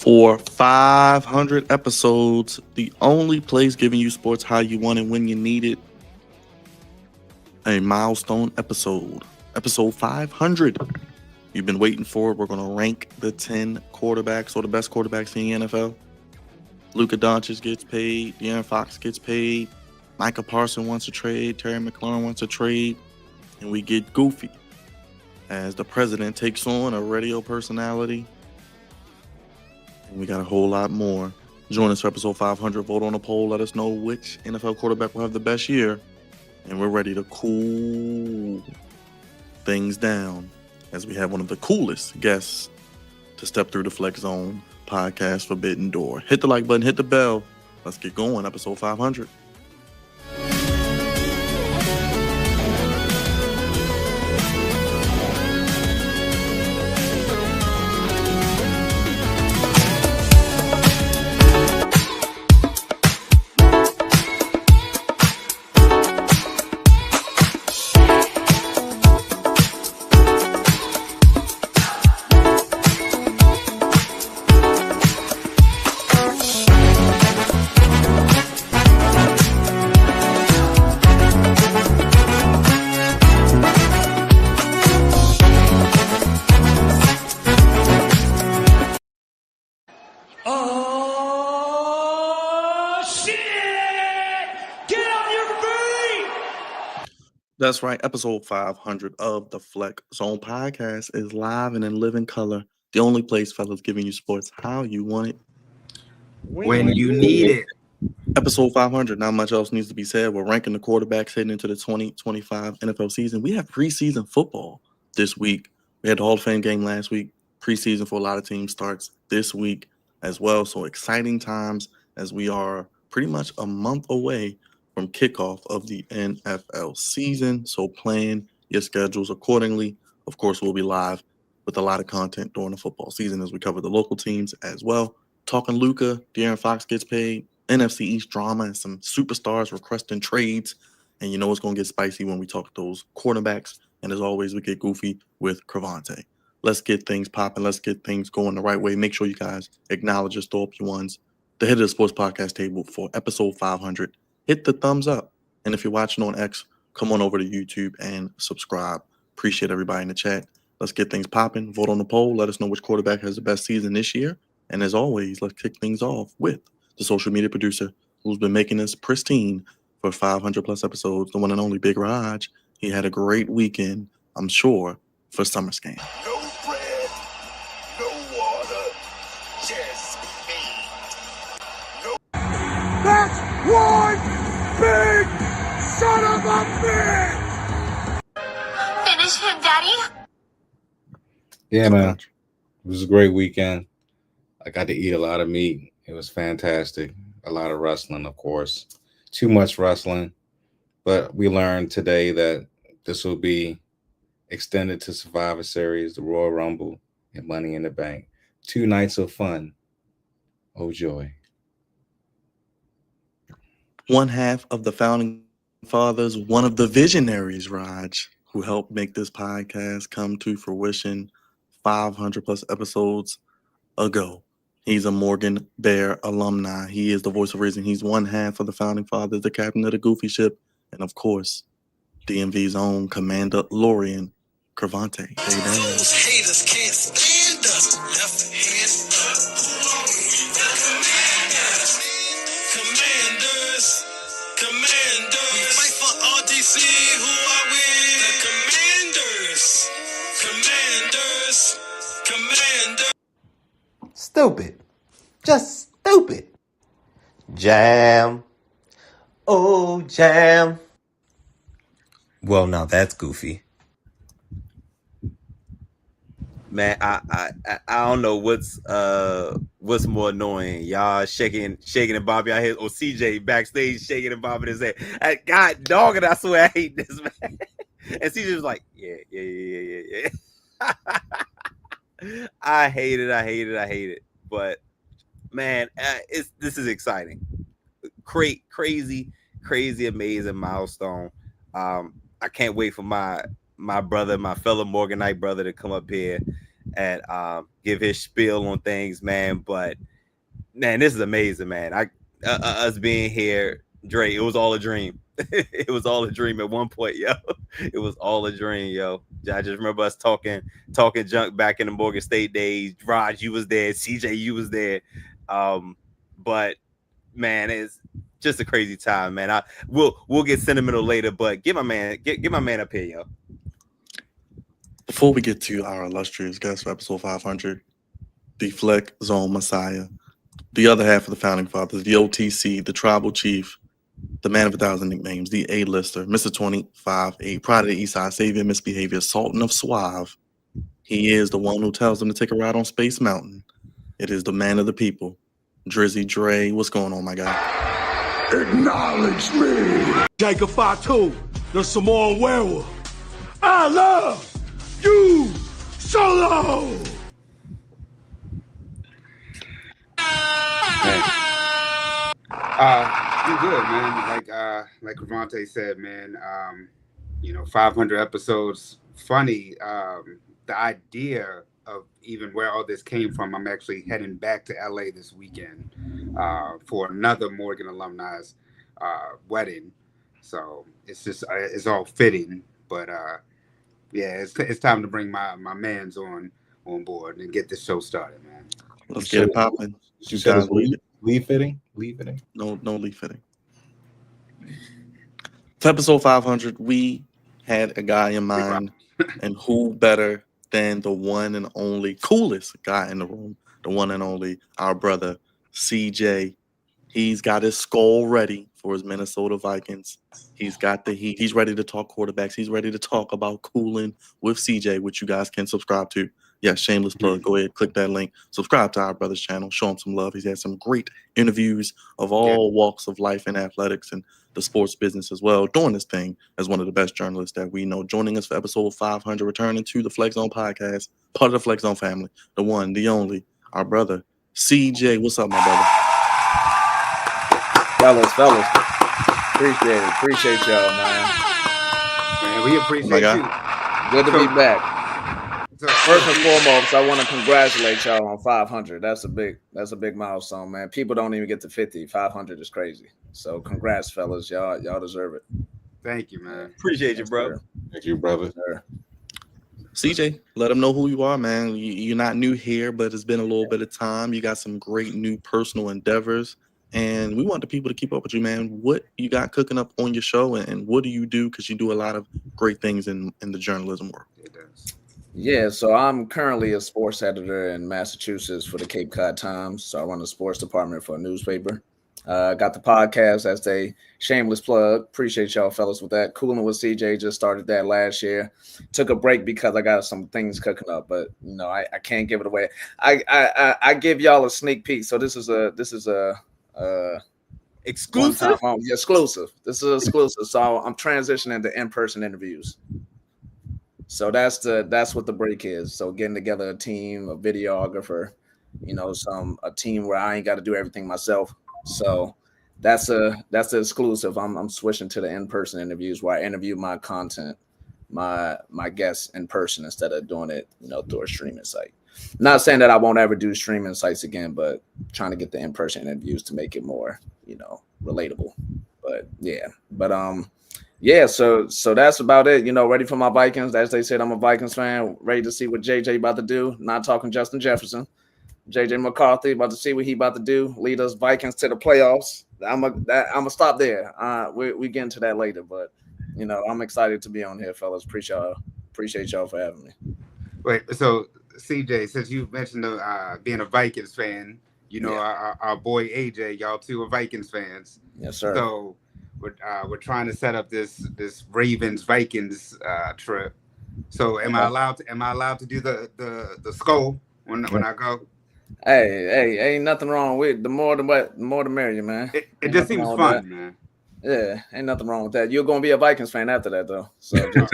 For 500 episodes, the only place giving you sports how you want it when you need it. A milestone episode. Episode 500. You've been waiting for it. We're going to rank the 10 quarterbacks or the best quarterbacks in the NFL. Luka Doncic gets paid. De'Aaron Fox gets paid. Micah Parsons wants a trade. Terry McLaurin wants a trade. And we get goofy as the president takes on a radio personality. And we got a whole lot more. Join us for episode 500. Vote on a poll. Let us know which NFL quarterback will have the best year. And we're ready to cool things down as we have one of the coolest guests to step through the Flex Zone podcast Forbidden Door. Hit the like button. Hit the bell. Let's get going. Episode 500. That's right. Episode 500 of the Flex Zone podcast is live and in living color. The only place, fellas, giving you sports how you want it. When you need it. Episode 500. Not much else needs to be said. We're ranking the quarterbacks heading into the 2025 NFL season. We have preseason football this week. We had the Hall of Fame game last week. Preseason for a lot of teams starts this week as well. So exciting times as we are pretty much a month away from kickoff of the NFL season. So plan your schedules accordingly. Of course, we'll be live with a lot of content during the football season as we cover the local teams as well. Talking Luka, De'Aaron Fox gets paid, NFC East drama, and some superstars requesting trades. And you know it's going to get spicy when we talk those quarterbacks. And as always, we get goofy with Cravante. Let's get things popping. Let's get things going the right way. Make sure you guys acknowledge your throw up your ones. The head of the sports podcast table for episode 500. Hit the thumbs up. And if you're watching on X, come on over to YouTube and subscribe. Appreciate everybody in the chat. Let's get things popping. Vote on the poll. Let us know which quarterback has the best season this year. And as always, let's kick things off with the social media producer who's been making this pristine for 500 plus episodes, the one and only Big Raj. He had a great weekend, I'm sure, for summer scam. No bread, no water, just meat. No. That's one big son of a bitch! Finish him, Daddy. Yeah, man. It was a great weekend. I got to eat a lot of meat. It was fantastic. A lot of wrestling, of course. Too much wrestling. But we learned today that this will be extended to Survivor Series, the Royal Rumble, and Money in the Bank. 2 nights of fun. Oh, joy. One half of the founding fathers, one of the visionaries, Raj, who helped make this podcast come to fruition 500 plus episodes ago. He's a Morgan Bear alumni. He is the voice of reason. He's one half of the founding fathers, the captain of the Goofy ship, and of course, DMV's own Commander Lorian Cravante. Those haters can't stand us. Left hand up. Commanders. We fight for RDC. Who are we? The Commanders. Stupid. Just stupid. Jam. Oh, jam. Well, now that's goofy. Man, I don't know what's more annoying, y'all shaking and bobbing out here, or CJ backstage shaking and bobbing his head. God dog it, I swear I hate this, man. And CJ was like, yeah. I hate it. But man, this is exciting. Crazy, amazing milestone. I can't wait for my brother, my fellow Morganite brother, to come up here and give his spiel on things, man. But man, this is amazing, man. Us being here, Dre, it was all a dream. It was all a dream at one point, yo. It was all a dream, yo. I just remember us talking junk back in the Morgan State days. Raj, you was there. CJ, you was there. But man, it's just a crazy time, man. We'll get sentimental later, but get my man up here, yo. Before we get to our illustrious guest for episode 500, the Flex Zone Messiah, the other half of the Founding Fathers, the OTC, the Tribal Chief, the man of 1,000 nicknames, the A-lister, Mr. 25-8, Pride of the Eastside, Savior, Misbehavior, Sultan of Suave. He is the one who tells them to take a ride on Space Mountain. It is the man of the people, Drizzy Dre. What's going on, my guy? Acknowledge me. Jacob Fatu, the Samoan werewolf. I love you solo. I'm good, man. Like Cravante said, man. 500 episodes. Funny. The idea of even where all this came from. I'm actually heading back to LA this weekend for another Morgan alumni's wedding. So it's just it's all fitting. But yeah, it's time to bring my mans on board and get this show started, man. Let's get it popping. You said it's leaf fitting? Leaf fitting? No leaf fitting. For episode 500, we had a guy in mind, and who better than the one and only coolest guy in the room, the one and only our brother CJ. He's got his skull ready for his Minnesota Vikings. He's got the heat. He's ready to talk quarterbacks. He's ready to talk about cooling with CJ, which you guys can subscribe to. Yeah, shameless plug. Go ahead, click that link. Subscribe to our brother's channel. Show him some love. He's had some great interviews of all walks of life in athletics and the sports business as well, doing this thing as one of the best journalists that we know. Joining us for episode 500, returning to the Flex Zone podcast, part of the Flex Zone family, the one, the only, our brother, CJ. What's up, my brother? Fellas. Appreciate y'all, man. Man, we appreciate you. Good to be back. First and foremost, I want to congratulate y'all on 500. That's a big milestone, man. People don't even get to 50. 500 is crazy. So congrats, fellas. Y'all deserve it. Thank you, man. Appreciate you, bro. Thank you, brother. CJ, let them know who you are, man. You're not new here, but it's been a little bit of time. You got some great new personal endeavors, and we want the people to keep up with you, man. What you got cooking up on your show, and what do you do? Because you do a lot of great things in the journalism world. It does. Yeah, so I'm currently a sports editor in Massachusetts for the Cape Cod Times. So I run the sports department for a newspaper. Got the podcast as a shameless plug. Appreciate y'all fellas with that. Cooling with CJ, just started that last year. Took a break because I got some things cooking up, but I can't give it away. I give y'all a sneak peek. So this is a Exclusive? Exclusive. This is exclusive. So I'm transitioning to in-person interviews. So that's what the break is. So getting together a team, a videographer, a team where I ain't got to do everything myself. So that's the exclusive. I'm switching to the in-person interviews where I interview my content, my guests in person instead of doing it, through a streaming site. Not saying that I won't ever do streaming sites again, but trying to get the in-person interviews to make it more, relatable. But yeah. Yeah, so that's about it. Ready for my Vikings. As they said, I'm a Vikings fan. Ready to see what JJ about to do. Not talking Justin Jefferson. JJ McCarthy about to see what he about to do. Lead us Vikings to the playoffs. I'm gonna stop there. We get into that later, but I'm excited to be on here, fellas. Appreciate y'all for having me. Wait, so CJ, since you mentioned being a Vikings fan, our boy AJ, y'all two are Vikings fans. Yes, sir. So we're trying to set up this Ravens Vikings trip. So am I allowed to do the skull when I go? Hey, ain't nothing wrong with the more the merrier, man. It just seems fun, man. Yeah, ain't nothing wrong with that. You're gonna be a Vikings fan after that, though. So just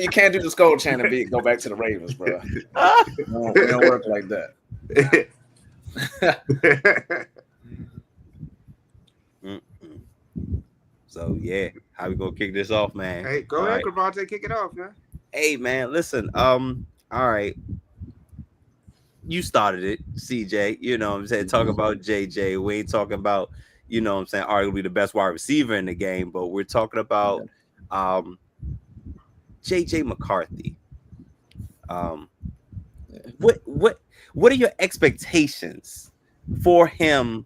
you can't do the skull chant and go back to the Ravens, bro. We don't work like that. So yeah, how we gonna kick this off, man? Hey, go ahead, Cravante, kick it off, man. Hey man, listen. All right. You started it, CJ. You know what I'm saying? Talk about JJ. We ain't talking about, you know what I'm saying, arguably the best wide receiver in the game, but we're talking about JJ McCarthy. What are your expectations for him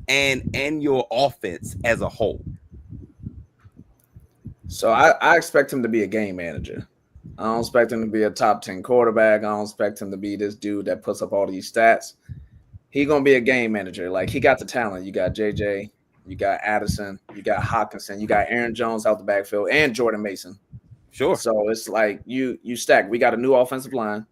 and your offense as a whole? So I expect him to be a game manager. I don't expect him to be a top 10 quarterback. I don't expect him to be this dude that puts up all these stats. He's going to be a game manager. Like, he got the talent. You got JJ, you got Addison, you got Hawkinson, you got Aaron Jones out the backfield, and Jordan Mason. Sure. So it's like you stack. We got a new offensive line.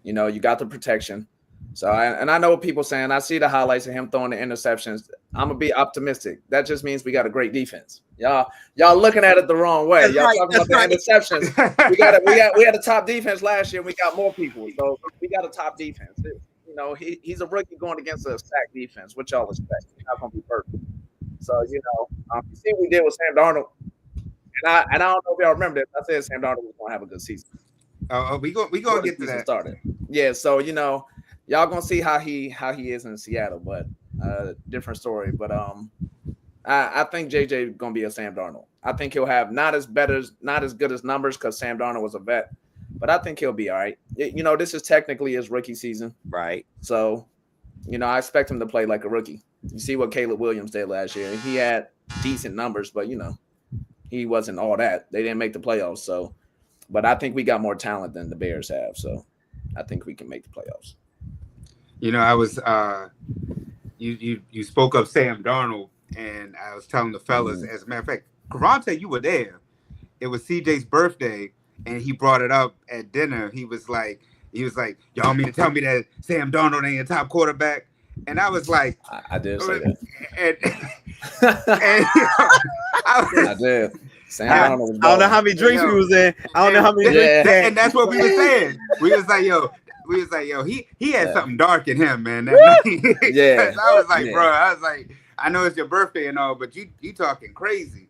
You know, you got the protection. So I know what people saying. I see the highlights of him throwing the interceptions. I'm gonna be optimistic. That just means we got a great defense. Y'all looking at it the wrong way. That's y'all right, talking about the right. interceptions. we had a top defense last year. And we got more people, so we got a top defense. You know, he's a rookie going against a stacked defense, which y'all expect. He's not gonna be perfect. So you know, you see what we did with Sam Darnold, and I don't know if y'all remember this. I said Sam Darnold was gonna have a good season. We gonna get to that. Started. Yeah, so you know, y'all gonna see how he is in Seattle, but different story. But I think JJ gonna be a Sam Darnold. I think he'll have not as good as numbers because Sam Darnold was a vet, but I think he'll be all right. You know, this is technically his rookie season, right? So, you know, I expect him to play like a rookie. You see what Caleb Williams did last year. He had decent numbers, but you know, he wasn't all that. They didn't make the playoffs, so. But I think we got more talent than the Bears have, so I think we can make the playoffs. You know, I was you spoke of Sam Darnold, and I was telling the fellas, as a matter of fact, Karante, you were there. It was CJ's birthday, and he brought it up at dinner. He was like, y'all mean to tell me that Sam Darnold ain't a top quarterback? And I was like, I did say that. And I did. I don't know how many drinks we was in. I don't know how many drinks. And that's what we were saying. We was like, yo, he had something dark in him, man. That night. Yeah. I was like, bro, I know it's your birthday and all, but you talking crazy.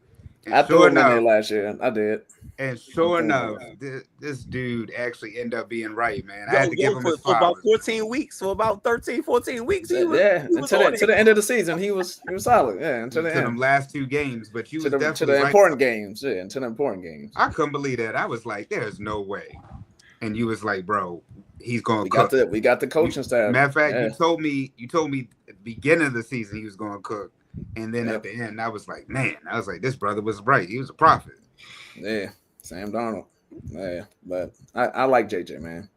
And I threw him in there last year. I did. And sure enough, this dude actually ended up being right, man. I had to give him his for about flowers. 14 weeks, for about 13, 14 weeks. Until the end of the season, he was solid. Yeah, until the end. Them last two games, but you was definitely to the important games. Yeah, to the important games. I couldn't believe that. I was like, there's no way. And you was like, bro, he's going to cook. cook. We got the coaching staff. Matter of fact, you told me at the beginning of the season he was going to cook. And then at the end, I was like, this brother was right. He was a prophet. Yeah, Sam Darnold. Yeah, but I like JJ, man.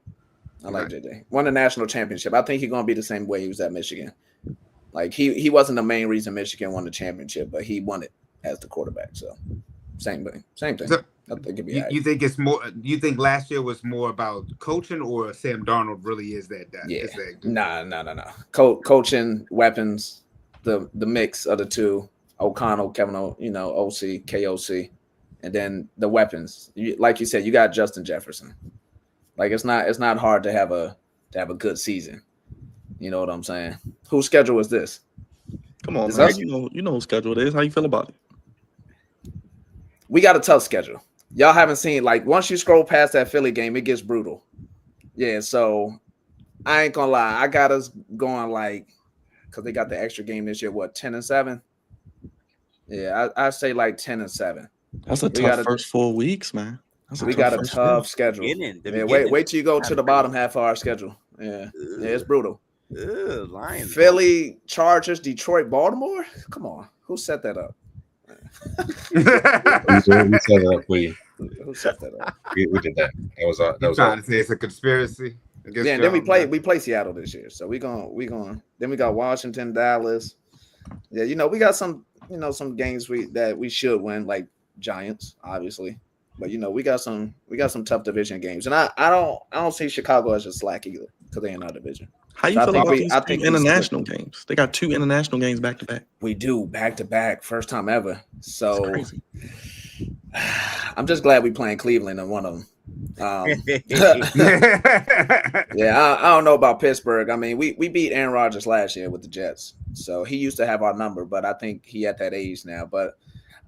I like JJ. Won the national championship. I think he's going to be the same way he was at Michigan. Like, he wasn't the main reason Michigan won the championship, but he won it as the quarterback. So, same thing. So, I think it'd be you think it's more? You think last year was more about coaching, or Sam Darnold really is that? Yeah. No. Coaching, weapons, the mix of the two. O'Connell, Kevin, OC, KOC, and then the weapons. Like you said, you got Justin Jefferson. Like, it's not hard to have a good season. You know what I'm saying? Whose schedule is this? Come on, man. You know whose schedule it is. How you feel about it? We got a tough schedule. Y'all haven't seen, like, once you scroll past that Philly game, it gets brutal. Yeah, so I ain't gonna lie. I got us going, like, because they got the extra game this year, 10-7? Yeah, I say like 10-7. That's a tough first 4 weeks, man. We got a tough schedule. Wait till you go to the bottom half of our schedule. Yeah, it's brutal. Lions. Philly, Chargers, Detroit, Baltimore. Come on, who set that up? We set it up for you. Who set that up? We did that. That was trying to say it's a conspiracy. Yeah, and then we play Seattle this year, so we going. Then we got Washington, Dallas. Yeah, we got some games that we should win, like Giants, obviously. But we got some tough division games, and I don't see Chicago as a slack either because they in our division. How you feel about these two international games? They got 2 international games back to back. We do back to back, first time ever. So crazy. I'm just glad we playing Cleveland in one of them. Yeah, I don't know about Pittsburgh. I mean, we beat Aaron Rodgers last year with the Jets, so he used to have our number, but I think he at that age now. But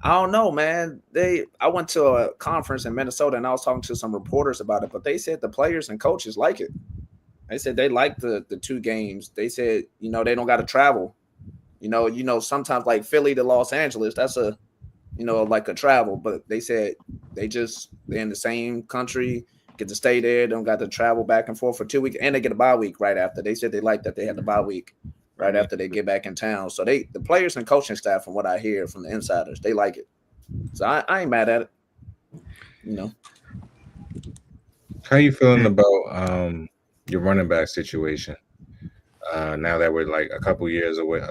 I don't know, man. I went to a conference in Minnesota and I was talking to some reporters about it, but they said the players and coaches like it. They said they like the 2 games. They said, they don't got to travel. Sometimes like Philly to Los Angeles, that's a, like a travel, but they said they're in the same country, get to stay there, don't got to travel back and forth for 2 weeks, and they get a bye week right after. They said they like that they had the bye week right after they get back in town. So the players and coaching staff, from what I hear from the insiders, they like it. So I ain't mad at it. How you feeling about your running back situation? Now that we're like a couple years away,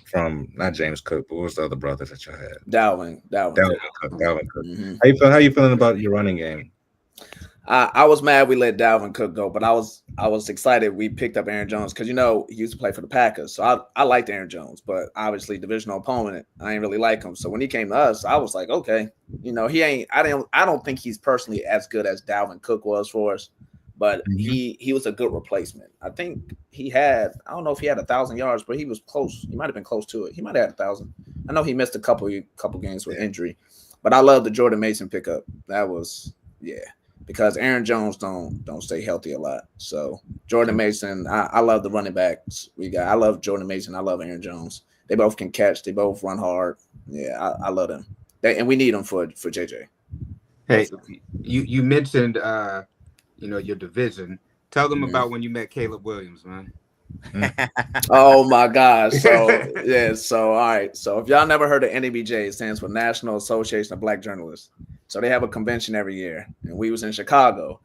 from not James Cook, but what was the other brother that you had? Dalvin Cook. Mm-hmm. How you feeling about your running game? I was mad we let Dalvin Cook go, but I was excited we picked up Aaron Jones because he used to play for the Packers. So I liked Aaron Jones, but obviously divisional opponent, I ain't really like him. So when he came to us, I was like, okay, he ain't. I don't think he's personally as good as Dalvin Cook was for us, but he was a good replacement. I think I don't know if he had 1,000 yards, but he was close. He might have been close to it. He might have had 1,000. I know he missed a couple games with injury, but I love the Jordan Mason pickup. That was because Aaron Jones don't stay healthy a lot. So Jordan Mason, I love the running backs we got. I love Jordan Mason. I love Aaron Jones. They both can catch. They both run hard. Yeah, I love them. And we need them for JJ. Hey, you mentioned your division. Tell them about when you met Caleb Williams, man. Oh my gosh. So all right. So if y'all never heard of NABJ, it stands for National Association of Black Journalists. So they have a convention every year, and we was in Chicago.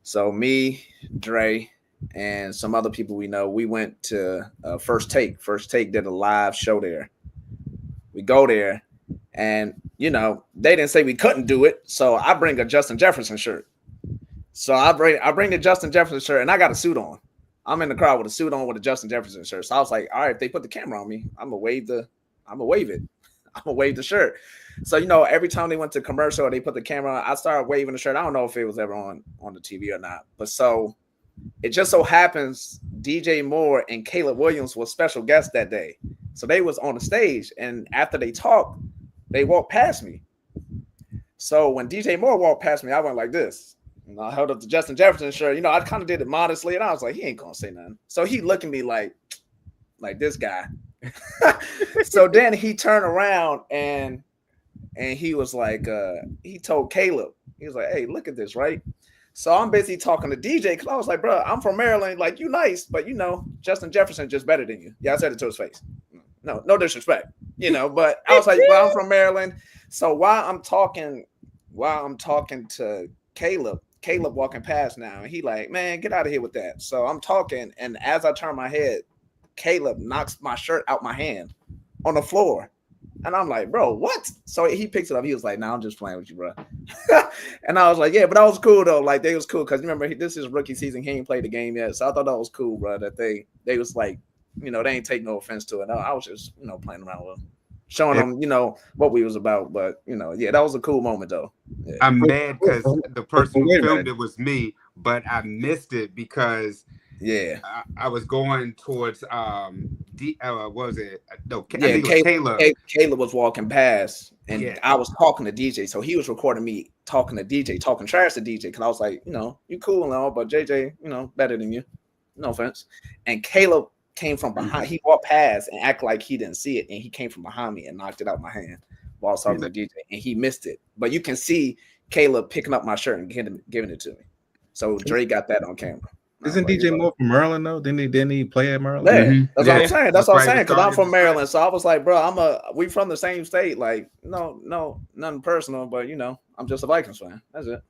So me, Dre, and some other people we know, we went to First Take. First Take did a live show there. We go there, and they didn't say we couldn't do it. So I bring a Justin Jefferson shirt. So I bring the Justin Jefferson shirt, and I got a suit on. I'm in the crowd with a suit on with a Justin Jefferson shirt. So I was like, all right, if they put the camera on me, I'm gonna wave it. I'm gonna wave the shirt. So every time they went to commercial or they put the camera on, I started waving the shirt. I don't know if it was ever on the TV or not, but so it just so happens DJ Moore and Caleb Williams were special guests that day. So they was on the stage, and after they talked, they walked past me. So when DJ Moore walked past me, I went like this. I held up the Justin Jefferson shirt. I kind of did it modestly, and I was like, he ain't gonna say nothing. So he looked at me like this guy. So then he turned around and he was like, he told Caleb, he was like, hey, look at this, right? So I'm busy talking to DJ because I was like, bro, I'm from Maryland. Like, you nice, but Justin Jefferson just better than you. Yeah, I said it to his face. No disrespect, but I was like, well, I'm from Maryland. So while I'm talking to Caleb walking past now, and he like, man, get out of here with that. So I'm talking, and as I turn my head, Caleb knocks my shirt out my hand on the floor. And I'm like, bro, what? So he picks it up. He was like, nah, I'm just playing with you, bro. And I was like, yeah, but that was cool, though. Like, they was cool. Because remember, this is rookie season. He ain't played the game yet. So I thought that was cool, bro, that they was like, they ain't take no offense to it. I was just, playing around with him, showing them, what we was about. But, that was a cool moment, though. Yeah. I'm mad because the person who filmed it was me, but I missed it because I was going towards what was it? No, Caleb was walking past, and I was talking to DJ, so he was recording me talking to DJ, talking trash to DJ, because I was like, you cool and all, but JJ, better than you. No offense. And Caleb came from behind. He walked past and acted like he didn't see it, and he came from behind me and knocked it out my hand while I was talking to DJ, and he missed it. But you can see Caleb picking up my shirt and giving it to me. So Dre got that on camera. Isn't DJ Moore from Maryland though? Didn't he play at Maryland? Yeah, that's what I'm saying. That's what I'm saying. Because I'm from Maryland, so I was like, bro, we from the same state. Like, no, nothing personal, but I'm just a Vikings fan. That's it.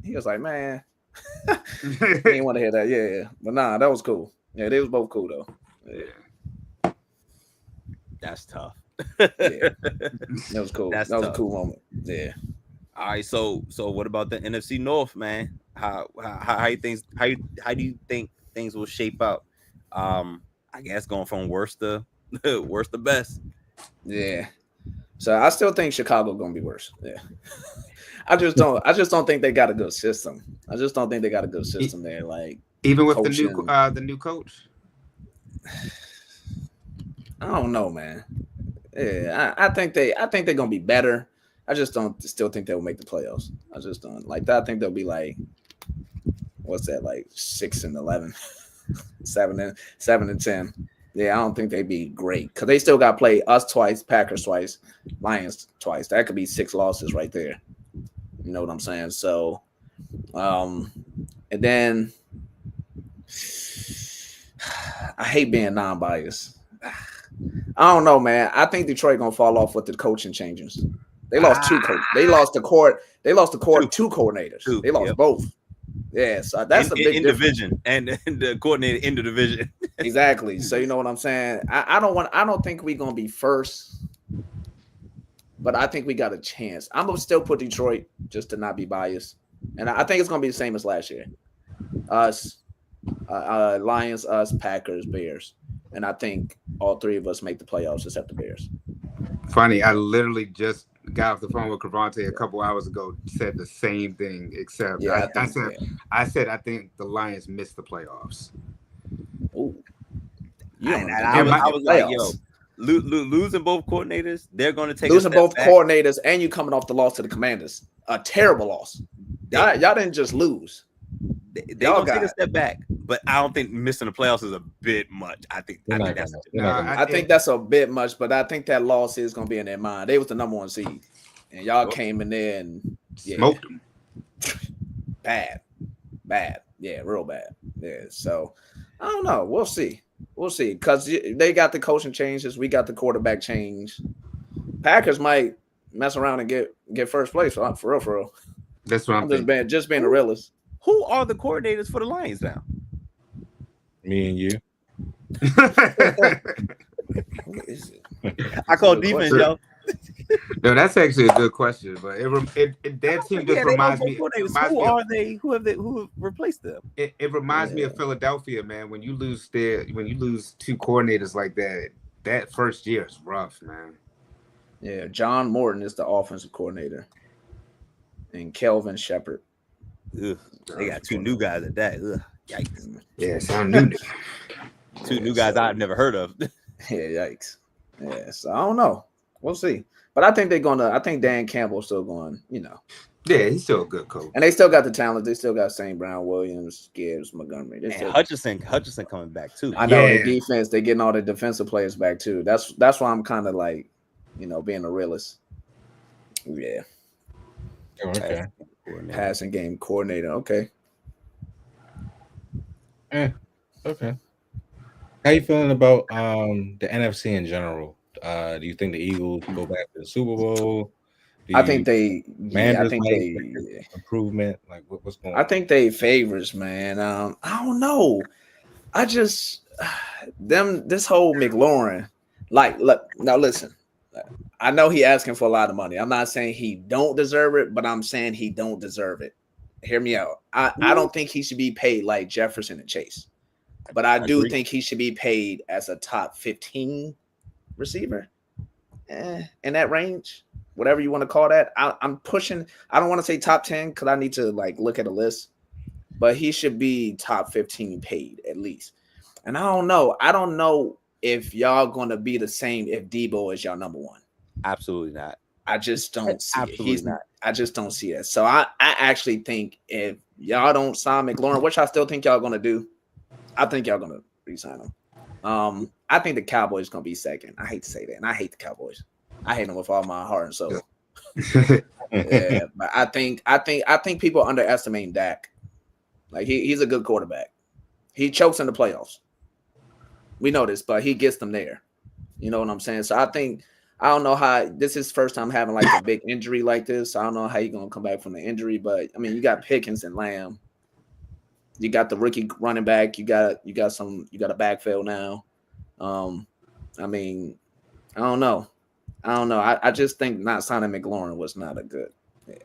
He was like, man, he didn't want to hear that. Yeah, but nah, that was cool. Yeah, they was both cool though. Yeah, that's tough. Yeah, that was cool. That was a cool moment. Yeah. All right, so what about the NFC North, man? How do you think things will shape up? I guess going from worst to best. Yeah. So I still think Chicago gonna be worse. Yeah. I just don't think they got a good system. I just don't think they got a good system there. Like even with the new coach. I don't know, man. Yeah, I think they're gonna be better. I just don't still think they'll make the playoffs. I just don't like that. I think they'll be like, what's that, like 6-11, 7-10. Yeah, I don't think they'd be great because they still got to play us twice, Packers twice, Lions twice. That could be 6 losses right there. You know what I'm saying? So, and then I hate being non-biased. I don't know, man. I think Detroit gonna fall off with the coaching changes. They lost 2 coaches. They lost the court. They lost the court 2 coordinators. They lost both. Yeah, so that's a big division and the coordinator in the division. Exactly. So you know what I'm saying? I don't think we're gonna be first, but I think we got a chance. I'm gonna still put Detroit just to not be biased. And I think it's gonna be the same as last year. Us, Lions, us, Packers, Bears. And I think all 3 of us make the playoffs except the Bears. Funny, I literally just got off the phone with Cravante a couple hours ago, said the same thing, except I said I think the Lions missed the playoffs. Ooh. I was like, yo, losing both coordinators, they're going to take losing both coordinators, and you coming off the loss to the Commanders, a terrible loss. Y'all didn't just lose. They're going to take a step back, but I don't think missing the playoffs is a bit much. I think that's a bit much, but I think that loss is going to be in their mind. They was the number 1 seed, and y'all came in there and smoked them. Bad, yeah, real bad. Yeah, so I don't know. We'll see because they got the coaching changes, we got the quarterback change. Packers might mess around and get first place for real. That's what I'm just being a realist. Who are the coordinators for the Lions now? Me and you. I call defense, yo. No, that's actually a good question, but that team just reminds me. Who have replaced them? It reminds me of Philadelphia, man. When you lose 2 coordinators like that, that first year is rough, man. Yeah, John Morton is the offensive coordinator, and Kelvin Shepard. Ugh, they got 2 new guys at that. Ugh, yikes. Yeah, sound new. 2 new guys I've never heard of. Yeah, yikes. Yeah, so I don't know. We'll see. But I think I think Dan Campbell's still going, Yeah, he's still a good coach. And they still got the talent. They still got St. Brown, Williams, Gibbs, Montgomery. Hutchinson coming back too. I know the defense, they're getting all the defensive players back too. That's why I'm kind of like, being a realist. Yeah. Okay. Passing game coordinator. Okay. Okay. How you feeling about the NFC in general? Do you think the Eagles go back to the Super Bowl? I think they improvement. Like what's going on? I think they favors, man. I don't know. I just this whole McLaurin. Like, look, now listen. I know he asking for a lot of money. I'm not saying he don't deserve it, but I'm saying he don't deserve it. Hear me out. I don't think he should be paid like Jefferson and Chase, but I do think he should be paid as a top 15 receiver. In that range, whatever you want to call that. I'm pushing. I don't want to say top 10 because I need to look at a list, but he should be top 15 paid at least. And I don't know if y'all going to be the same if Debo is y'all number 1. Absolutely not. I just don't see Absolutely it. He's not. I just don't see it. So I actually think if y'all don't sign McLaurin, which I still think y'all going to do, I think y'all going to re-sign him. I think the Cowboys going to be second. I hate to say that, and I hate the Cowboys. I hate them with all my heart and soul. Yeah, but I think people underestimate Dak. Like he's a good quarterback. He chokes in the playoffs. We know this, but he gets them there. You know what I'm saying? So I don't know how this is his first time having a big injury like this. I don't know how he's gonna come back from the injury, but I mean, you got Pickens and Lamb. You got the rookie running back. You got a backfield now. I mean, I don't know. I just think not signing McLaurin was not a good. Yeah.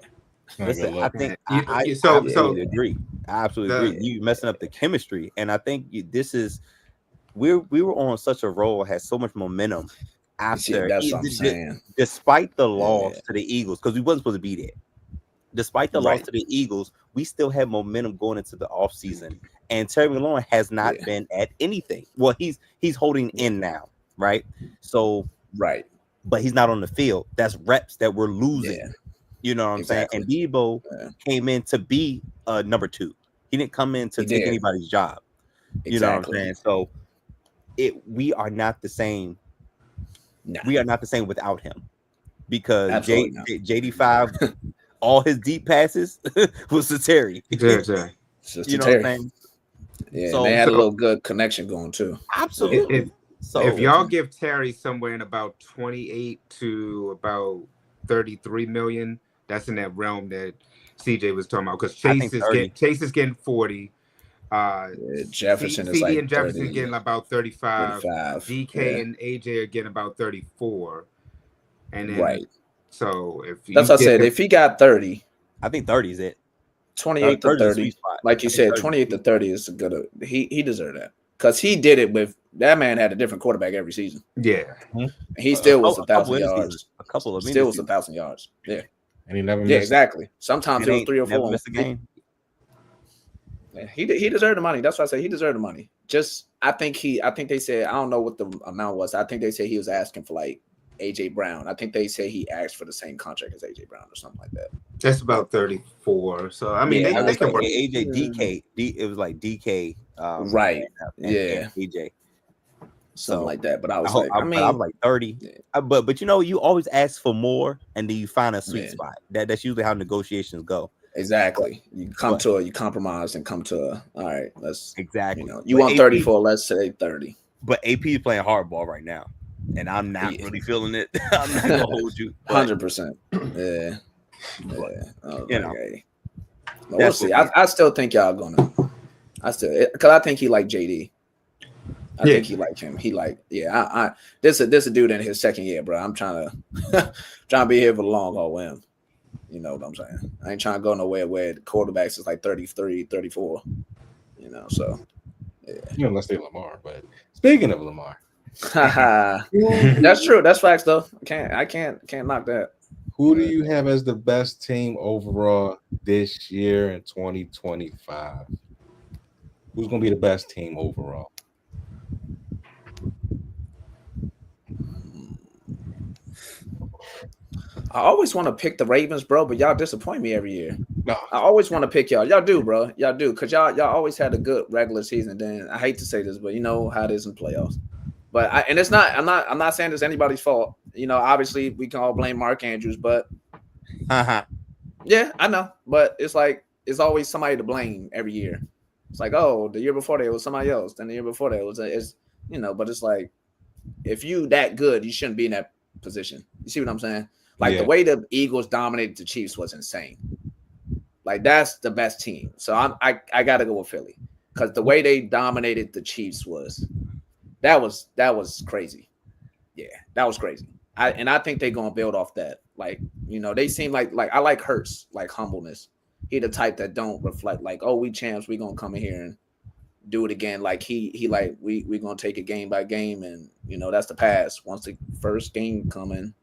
Listen, I think I absolutely agree. I absolutely agree. You messing up the chemistry, and I think this is we were on such a roll, had so much momentum after. That's what I'm saying. Despite the loss to the Eagles, because we wasn't supposed to be there. Despite the loss to the Eagles, we still had momentum going into the offseason. And Terry McLaurin has not been at anything. Well, he's holding in now, right? So but he's not on the field. That's reps that we're losing. Yeah. You know what I'm saying? And Debo came in to be number 2. He didn't come in to take anybody's job. You know what I'm saying? So we are not the same. No. We are not the same without him, because JD5, all his deep passes was to Terry. Yeah. You know what I'm saying? Yeah, so, they had a little good connection going too. Absolutely. If y'all give Terry somewhere in about 28 to about 33 million, that's in that realm that CJ was talking about. Because Chase is getting 40. Jefferson is CD like and Jefferson 30, getting about 35. 35. DK and AJ are getting about 34. And then, right. So if that's what I said. If he got 30, I think 30 is it. 28 to 30. Like you said, 28 to 30 is a good. He deserved that, because he did it with that man had a different quarterback every season. Yeah. He still was 1,000 yards. A couple of still was 1,000 yards. Yeah. And he never missed. Yeah, exactly. Sometimes it was 3 or 4. Missed a game. Yeah, he deserved the money. That's why I say he deserved the money. Just I think they said, I don't know what the amount was. I think they said he was asking for like AJ Brown. I think they say he asked for the same contract as AJ Brown or something like that. That's about 34. So I mean, yeah, they can work. AJ DK. It was like DK. Right. And AJ. Something like that. But I was I was like 30. Yeah. But you know, you always ask for more, and then you find a sweet spot. That's usually how negotiations go. Exactly. You compromise and come to all right. Let's exactly. You want 34? Let's say 30. But AP is playing hardball right now, and I'm not really feeling it. I'm not gonna hold you. 100%. Yeah. You know, we'll see. I still think y'all gonna. Because I think he like JD. I think he like him. He like, this a dude in his second year, bro. I'm trying to be here for the long haul with him. You know what I'm saying? I ain't trying to go nowhere where the quarterbacks is like 33, 34. You know, so You know, unless they're Lamar. But speaking of Lamar, that's true. That's facts though. I can't knock that. Who do you have as the best team overall this year in 2025? Who's gonna be the best team overall? I always want to pick the Ravens, bro, but y'all disappoint me every year. No. I always want to pick y'all. Y'all do, bro. Y'all do, because y'all always had a good regular season. Then I hate to say this, but you know how it is in playoffs. But it's not. I'm not saying it's anybody's fault. You know, obviously we can all blame Mark Andrews, but yeah, I know. But it's like it's always somebody to blame every year. It's like, oh, the year before there was somebody else. Then the year before there was you know. But it's like, if you that good, you shouldn't be in that position. You see what I'm saying? Like the way the Eagles dominated the Chiefs was insane. Like that's the best team. So I got to go with Philly, because the way they dominated the Chiefs that was crazy. Yeah, that was crazy. I think they're gonna build off that. Like, you know, they seem like I like Hurts, like humbleness. He the type that don't reflect like, oh, we champs, we gonna come in here and do it again. Like he like we gonna take it game by game, and you know that's the past. Once the first game coming,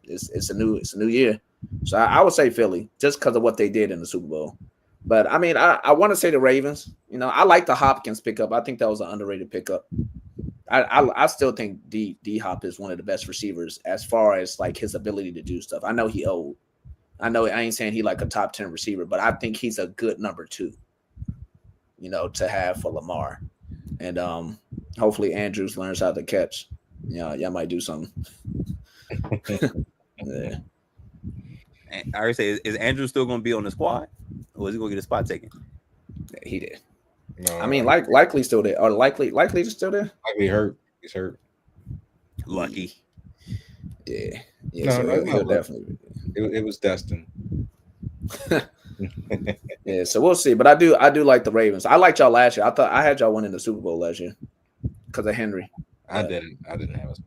it's a new year. So I would say Philly, just because of what they did in the Super Bowl. But I mean, I want to say the Ravens. You know, I like the Hopkins pickup. I think that was an underrated pickup. I still think D Hop is one of the best receivers as far as like his ability to do stuff. I know he old. I know I ain't saying he like a top 10 receiver, but I think he's a good number 2. You know, to have for Lamar, and hopefully Andrews learns how to catch. Y'all might do something. Yeah. I already say, is Andrew still going to be on the squad, or is he going to get a spot taken? Yeah, he did. No, I mean, likely still there, or likely still there. Likely hurt. He's hurt. Lucky. Yeah. No, he'll definitely. It was destined. Yeah, so we'll see. But I do like the Ravens. I liked y'all last year. I thought I had y'all winning the Super Bowl last year because of Henry. I didn't have us.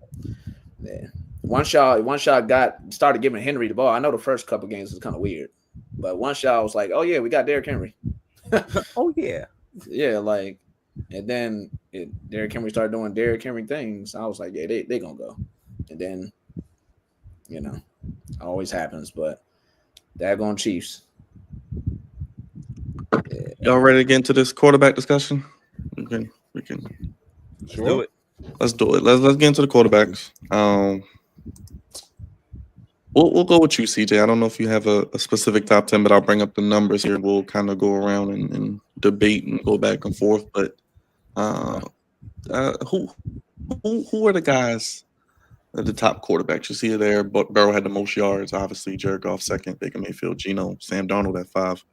Yeah. Once y'all started giving Henry the ball, I know the first couple games was kind of weird, but once y'all was like, oh yeah, we got Derrick Henry. Oh yeah, yeah, like, and then Derrick Henry started doing Derrick Henry things. I was like, yeah, they gonna go, and then, you know, always happens, but daggone Chiefs. Yeah. Y'all ready to get into this quarterback discussion? We can. Sure. Let's do it. Let's get into the quarterbacks. We'll go with you, CJ. I don't know if you have a specific top 10, but I'll bring up the numbers here. We'll kind of go around and debate and go back and forth. But who are the guys, the top quarterbacks? You see it there. But Burrow had the most yards, obviously. Jared Goff second, Baker Mayfield, Geno, Sam Darnold at 5.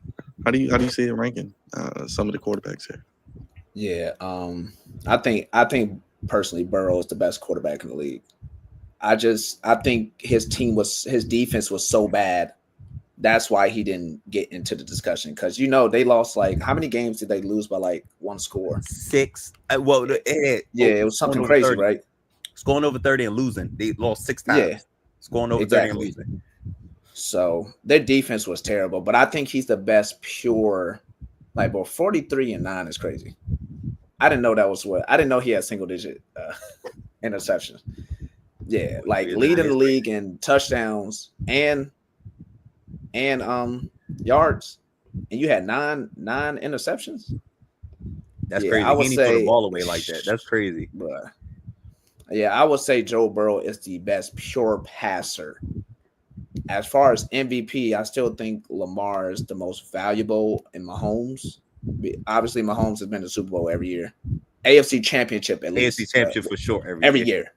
How do you see it ranking some of the quarterbacks here? Yeah, I think personally Burrow is the best quarterback in the league. I think his defense was so bad. That's why he didn't get into the discussion, because they lost how many games did they lose by one score? 6. It was something crazy, 30. right? Scoring over 30 and losing. They lost 6 times. Yeah, scoring over 30 and losing. So their defense was terrible, but I think he's the best pure. 43-9 is crazy. I didn't know that was I didn't know he had single digit interceptions. Yeah, leading the league in touchdowns and yards, and you had nine interceptions. That's crazy. I would say throw the ball away like that. That's crazy, bro. Yeah, I would say Joe Burrow is the best pure passer. As far as MVP, I still think Lamar is the most valuable in Mahomes. Obviously, Mahomes has been to the Super Bowl every year. AFC Championship at least. AFC Championship for sure every year.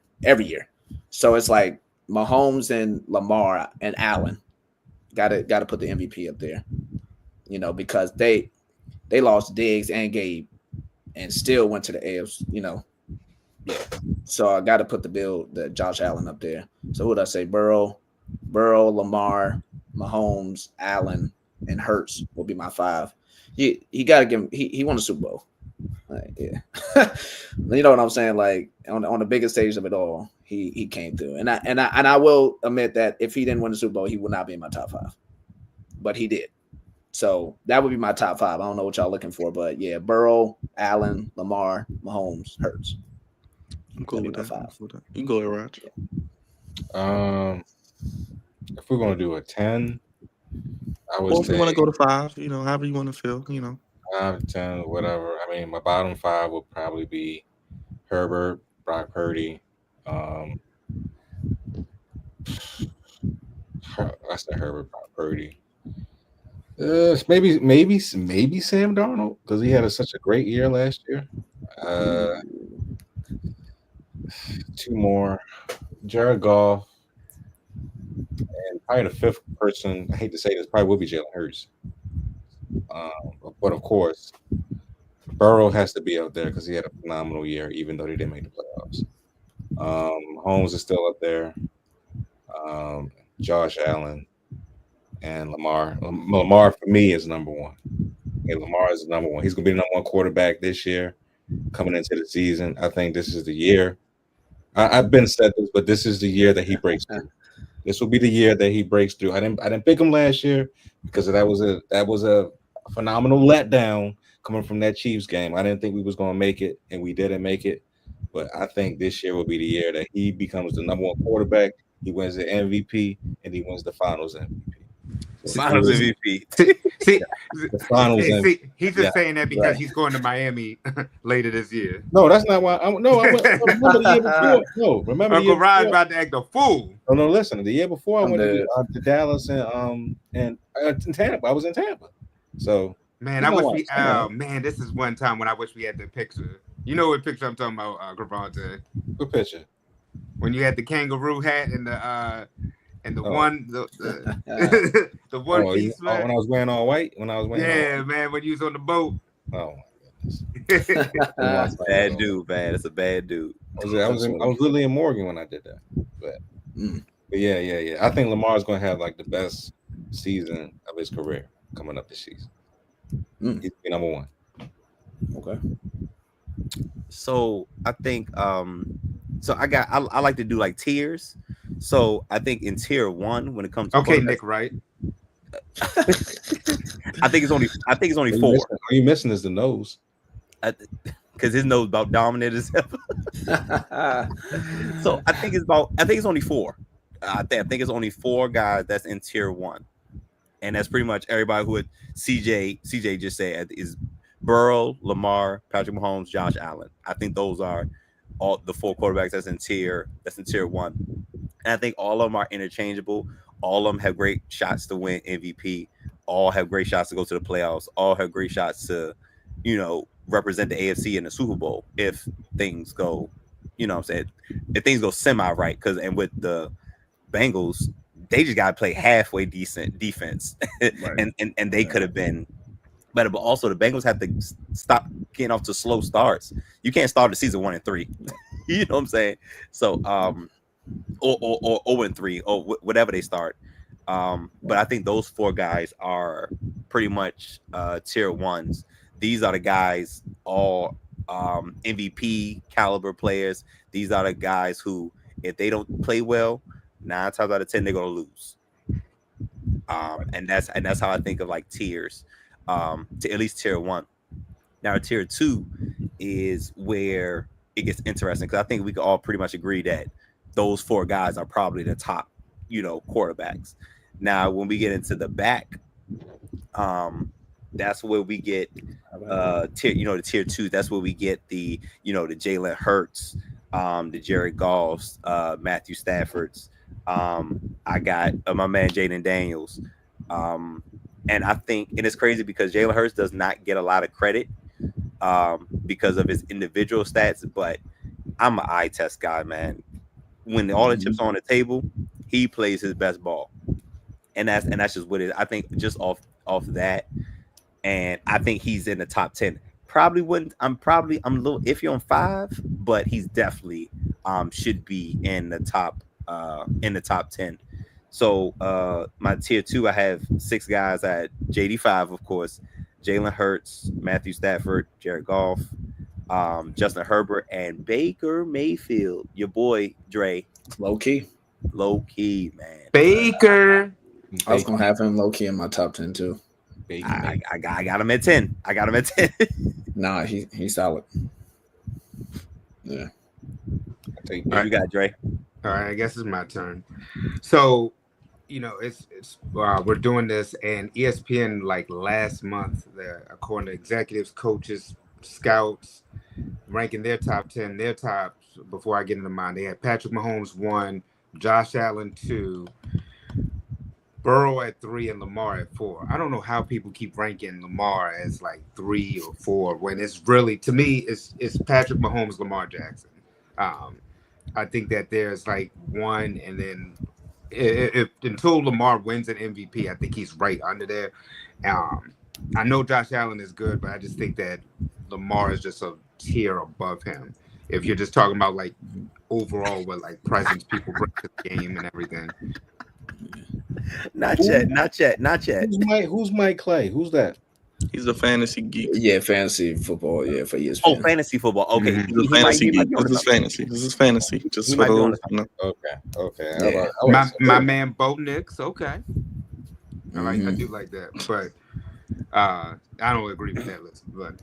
So it's like Mahomes and Lamar and Allen got to put the MVP up there. Because they lost Diggs and Gabe and still went to the AFC. Yeah. So I got to put the Josh Allen up there. So who would I say? Burrow, Lamar, Mahomes, Allen, and Hurts will be my 5. He got to give him. He won the Super Bowl. Yeah, you know what I'm saying? On the biggest stage of it all, he came through. And I will admit that if he didn't win the Super Bowl, he would not be in my top 5. But he did. So that would be my top 5. I don't know what y'all looking for, but yeah, Burrow, Allen, Lamar, Mahomes, Hurts. I'm cool with that. 5. You can go ahead, Raj. If we're gonna do a 10, I would. Well, if you want to go to 5, however you want to feel, 5, 10, whatever. I mean, my bottom 5 would probably be Herbert, Brock Purdy. I said Herbert, Brock Purdy. Maybe Sam Darnold, because he had such a great year last year. 2 more, Jared Goff, and probably the 5th person. I hate to say this, probably will be Jalen Hurts. But of course, Burrow has to be up there because he had a phenomenal year, even though they didn't make the playoffs. Holmes is still up there. Josh Allen and Lamar. Lamar for me is number 1. Okay, Lamar is number 1. He's gonna be the number 1 quarterback this year, coming into the season. I think this is the year. I've been said this, but this is the year that he breaks through. This will be the year that he breaks through. I didn't pick him last year because that was a phenomenal letdown coming from that Chiefs game. I didn't think we was going to make it, and we didn't make it. But I think this year will be the year that he becomes the number 1 quarterback. He wins the MVP, and he wins the Finals MVP. Finals MVP. See, the Finals MVP. He's just saying that because he's going to Miami later this year. No, that's not why. I remember the year before. No, remember Uncle Ryan's about to act a fool. No, listen. The year before I went to Dallas and Tampa. I was in Tampa. So man, I wish we. Oh man, this is one time when I wish we had the picture. You know what picture I'm talking about, Gravante? What picture? When you had the kangaroo hat and the one one piece, man. When I was wearing all white. When you was on the boat. Oh my goodness. Bad dude, man. That's a bad dude. I was literally in Morgan when I did that. But yeah. I think Lamar is going to have the best season of his career coming up this season. He's number 1. Okay. So I think I like to do tiers. So I think in tier 1, when it comes to Nick, right? I think it's only 4. All you missing is the nose. Because his nose about dominant as ever. So I think it's only 4. I think it's only 4 guys that's in tier 1. And that's pretty much everybody who CJ just said is Burrow, Lamar, Patrick Mahomes, Josh Allen. I think those are all the 4 quarterbacks that's in tier 1. And I think all of them are interchangeable. All of them have great shots to win MVP. All have great shots to go to the playoffs. All have great shots to, represent the AFC in the Super Bowl if things go, what I'm saying, if things go semi right. And with the Bengals, they just got to play halfway decent defense, Right. and they could have been better. But also the Bengals have to stop getting off to slow starts. You can't start the season 1-3. You know what I'm saying? So or 0-3 or whatever they start. But I think those 4 guys are pretty much tier 1s. These are the guys, all MVP caliber players. These are the guys who, if they don't play well, 9 times out of 10 they're gonna lose. And that's how I think of like tiers, to at least tier 1. Now tier 2 is where it gets interesting, because I think we can all pretty much agree that those 4 guys are probably the top, quarterbacks. Now, when we get into the back, that's where we get the tier 2. That's where we get the the Jalen Hurts, the Jared Goffs, Matthew Staffords. I got my man Jaden Daniels, and I think, and it's crazy because Jalen Hurts does not get a lot of credit because of his individual stats, but I'm an eye test guy, man. When all the chips are on the table, he plays his best ball, and that's just what it is. I think just off that, and I think he's in the top 10. Probably wouldn't. I'm a little iffy on 5, but he's definitely should be in the top 10. So my tier 2, I have 6 guys at JD5, of course. Jalen Hurts, Matthew Stafford, Jared Goff, Justin Herbert, and Baker Mayfield. Your boy Dre. Low key, man. Baker. I was gonna have him low key in my top 10 too. I got him at 10. Nah, he's solid. Yeah. You got Dre. All right, I guess it's my turn. So, it's we're doing this, and ESPN like last month, according to executives, coaches, scouts, ranking their top 10, their tops. Before I get into mine, they had Patrick Mahomes 1, Josh Allen 2, Burrow at 3, and Lamar at 4. I don't know how people keep ranking Lamar as like 3 or 4 when it's really, to me, it's Patrick Mahomes, Lamar Jackson. I think that there's like 1, and then if until Lamar wins an MVP, I think he's right under there. I know Josh Allen is good, but I just think that Lamar is just a tier above him. If you're just talking about like overall what like presence people bring to the game and everything. Not yet. Who's Mike Clay? Who's that? He's a fantasy geek. Yeah, fantasy football. Yeah, for ESPN. Oh, fantasy football. Okay, He's a fantasy geek. This is fantasy. Just for those. Okay. Yeah. My man Bo Nix. Okay, I do like that, but I don't agree with that list. But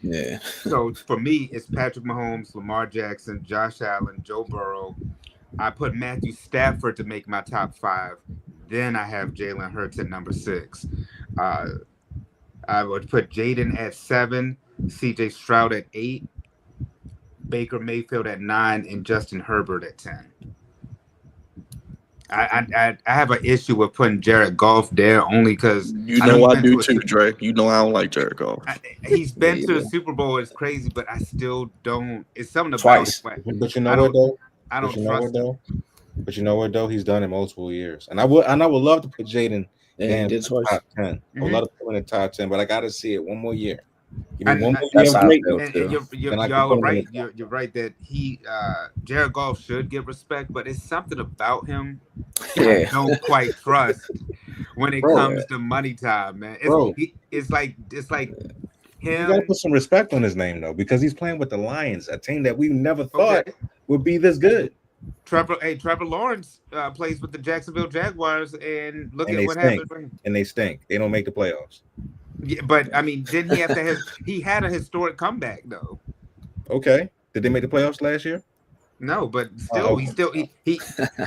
yeah. So for me, it's Patrick Mahomes, Lamar Jackson, Josh Allen, Joe Burrow. I put Matthew Stafford to make my top 5. Then I have Jalen Hurts at number 6. I would put Jaden at 7, CJ Stroud at 8, Baker Mayfield at 9, and Justin Herbert at 10. I have an issue with putting Jared Goff there only because I do too, Dre. I don't like Jared Goff. He's been to a Super Bowl. It's crazy, but I still don't. It's something about Twice. But you know what though? I don't trust him. But you know what though? He's done it multiple years, and I would love to put Jaden in the top 10. I would love to put him in the top 10, but I got to see it one more year. Give me one more year of greatness. Y'all are right. You're right that Jared Goff should get respect, but it's something about him I don't quite trust when it comes to money time, man. It's like him. You gotta put some respect on his name though, because he's playing with the Lions, a team that we never thought would be this good. Trevor Lawrence plays with the Jacksonville Jaguars, and look at what happened. And they stink. They don't make the playoffs. Yeah, but I mean, didn't he have to he had a historic comeback though. Okay. Did they make the playoffs last year? No, but still, he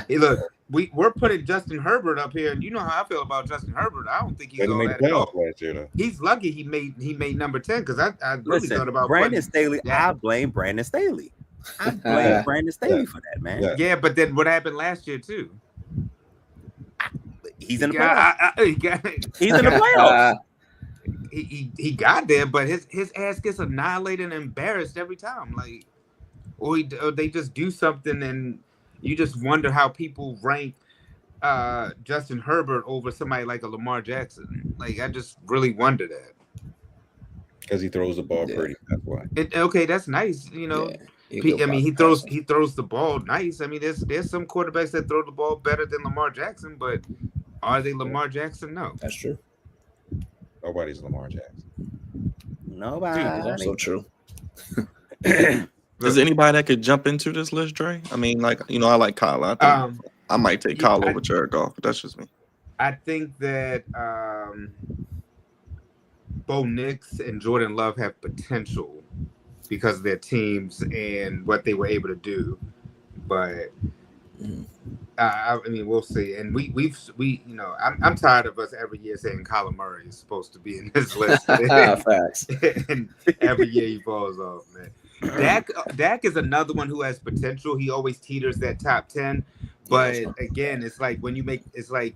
look. We're putting Justin Herbert up here, and you know how I feel about Justin Herbert. I don't think he's all that at all. Last year, though. He's lucky he made number 10 because I really thought about Brandon Staley. I blame Brandon Staley. I blame Brandon Staley for that, man. Yeah, but then what happened last year too? He's in the playoffs. He's in the playoffs. playoffs. He got there, but his ass gets annihilated and embarrassed every time. Like, or they just do something, and you just wonder how people rank Justin Herbert over somebody like a Lamar Jackson. Like, I just really wonder that. Because he throws the ball pretty. That's why. Okay, that's nice. You know, I mean, he throws the ball nice. I mean, there's some quarterbacks that throw the ball better than Lamar Jackson, but are they Lamar Jackson? No, that's true. Nobody's Lamar Jackson. Nobody. That's also true. Is anybody that could jump into this list, Dre? I mean, like, you know, I like Kyle. I think I might take Kyle over Jared Goff, but that's just me. I think that Bo Nix and Jordan Love have potential because of their teams and what they were able to do, but I mean, we'll see. And we you know, I'm tired of us every year saying Kyler Murray is supposed to be in this list. Facts. And every year he falls off, man. Dak is another one who has potential. He always teeters that top 10, but again, it's like when you make it's like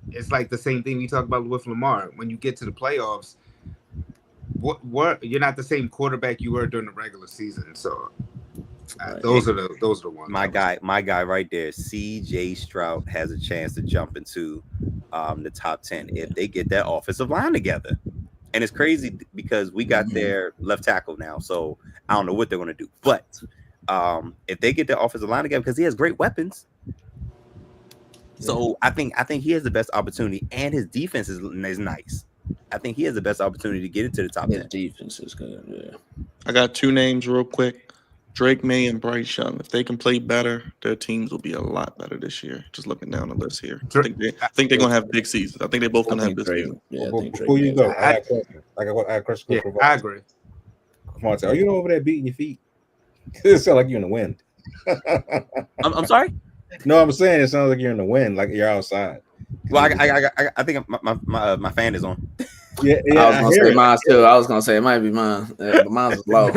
the same thing we talk about with Lamar. When you get to the playoffs, what you're not the same quarterback you were during the regular season. So those are the ones. My guy right there, CJ Stroud, has a chance to jump into the top 10 if they get that offensive line together. And it's crazy because we got their left tackle now, so I don't know what they're going to do. But if they get their offensive line together, because he has great weapons, so I think he has the best opportunity, and his defense is nice. I think he has the best opportunity to get into the top 10. His defense is good. Yeah. I got two names real quick: Drake May and Bryce Young. If they can play better, their teams will be a lot better this year. Just looking down the list here, I think they're gonna have big seasons. I think they're both gonna have big seasons. Yeah, before you go, I got a question. Yeah, I agree. Come on, are you over there beating your feet? It sounds like you're in the wind. I'm sorry. No, I'm saying it sounds like you're in the wind, like you're outside. Well, I think my fan is on. Yeah, I was gonna say mine too. I was gonna say it might be mine, but mine's low.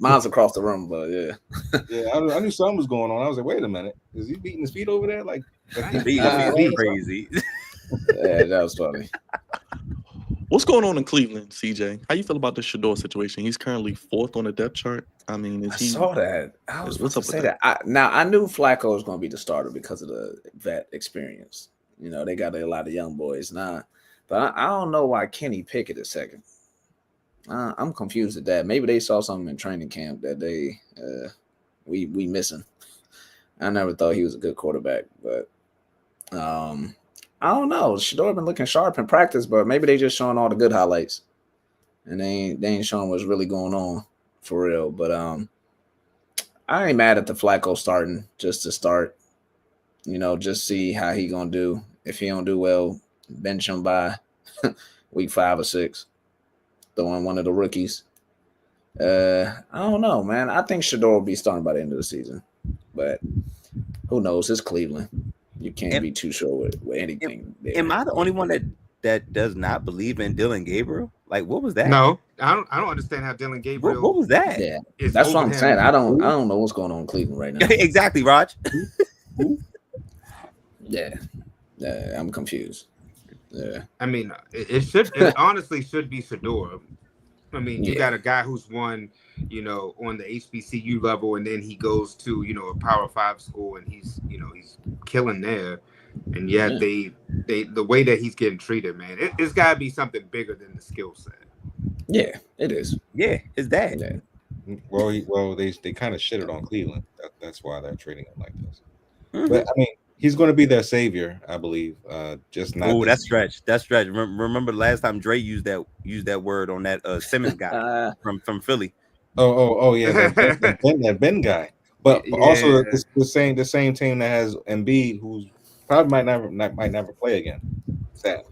Mine's across the room, but yeah, I knew something was going on. I was like, wait a minute, is he beating his feet over there? Like he's beating his feet crazy. Yeah, that was funny. What's going on in Cleveland, CJ? How you feel about the Shador situation? He's currently 4th on the depth chart. I mean, I saw that. I was what's up with that? I knew Flacco was going to be the starter because of the vet experience. You know, they got a lot of young boys now. But I don't know why Kenny Pickett is second. I'm confused at that. Maybe they saw something in training camp that they we missing. I never thought he was a good quarterback, but I don't know. Shador been looking sharp in practice, but maybe they just showing all the good highlights, and they ain't showing what's really going on for real. But I ain't mad at the Flacco starting just to start. You know, just see how he gonna do. If he don't do well, bench him by week 5 or 6. Throwing one of the rookies. I don't know, man. I think Shador will be starting by the end of the season, but who knows? It's Cleveland. You can't be too sure with anything. Am I the only one that does not believe in Dylan Gabriel? Like, what was that? No, I don't understand how Dylan Gabriel. What was that? Yeah, that's what I'm saying. I don't know what's going on in Cleveland right now. Exactly, Raj. Yeah, I'm confused. Yeah, I mean, it honestly should be Shador. I mean, you got a guy who's won, you know, on the HBCU level, and then he goes to, you know, a Power 5 school, and he's killing there. And yet the way that he's getting treated, man, it's got to be something bigger than the skill set. Yeah, it is. Yeah, it's that. Yeah. Well, they kind of shitted on Cleveland. That's why they're treating him like this. Mm-hmm. But I mean, he's going to be their savior, I believe. Just not. Oh, that's stretch. That's stretch. Remember last time Dre used that word on that Simmons guy from Philly. Oh yeah, that Ben guy. But also it's the same team that has Embiid, who's probably might never play again. Sad.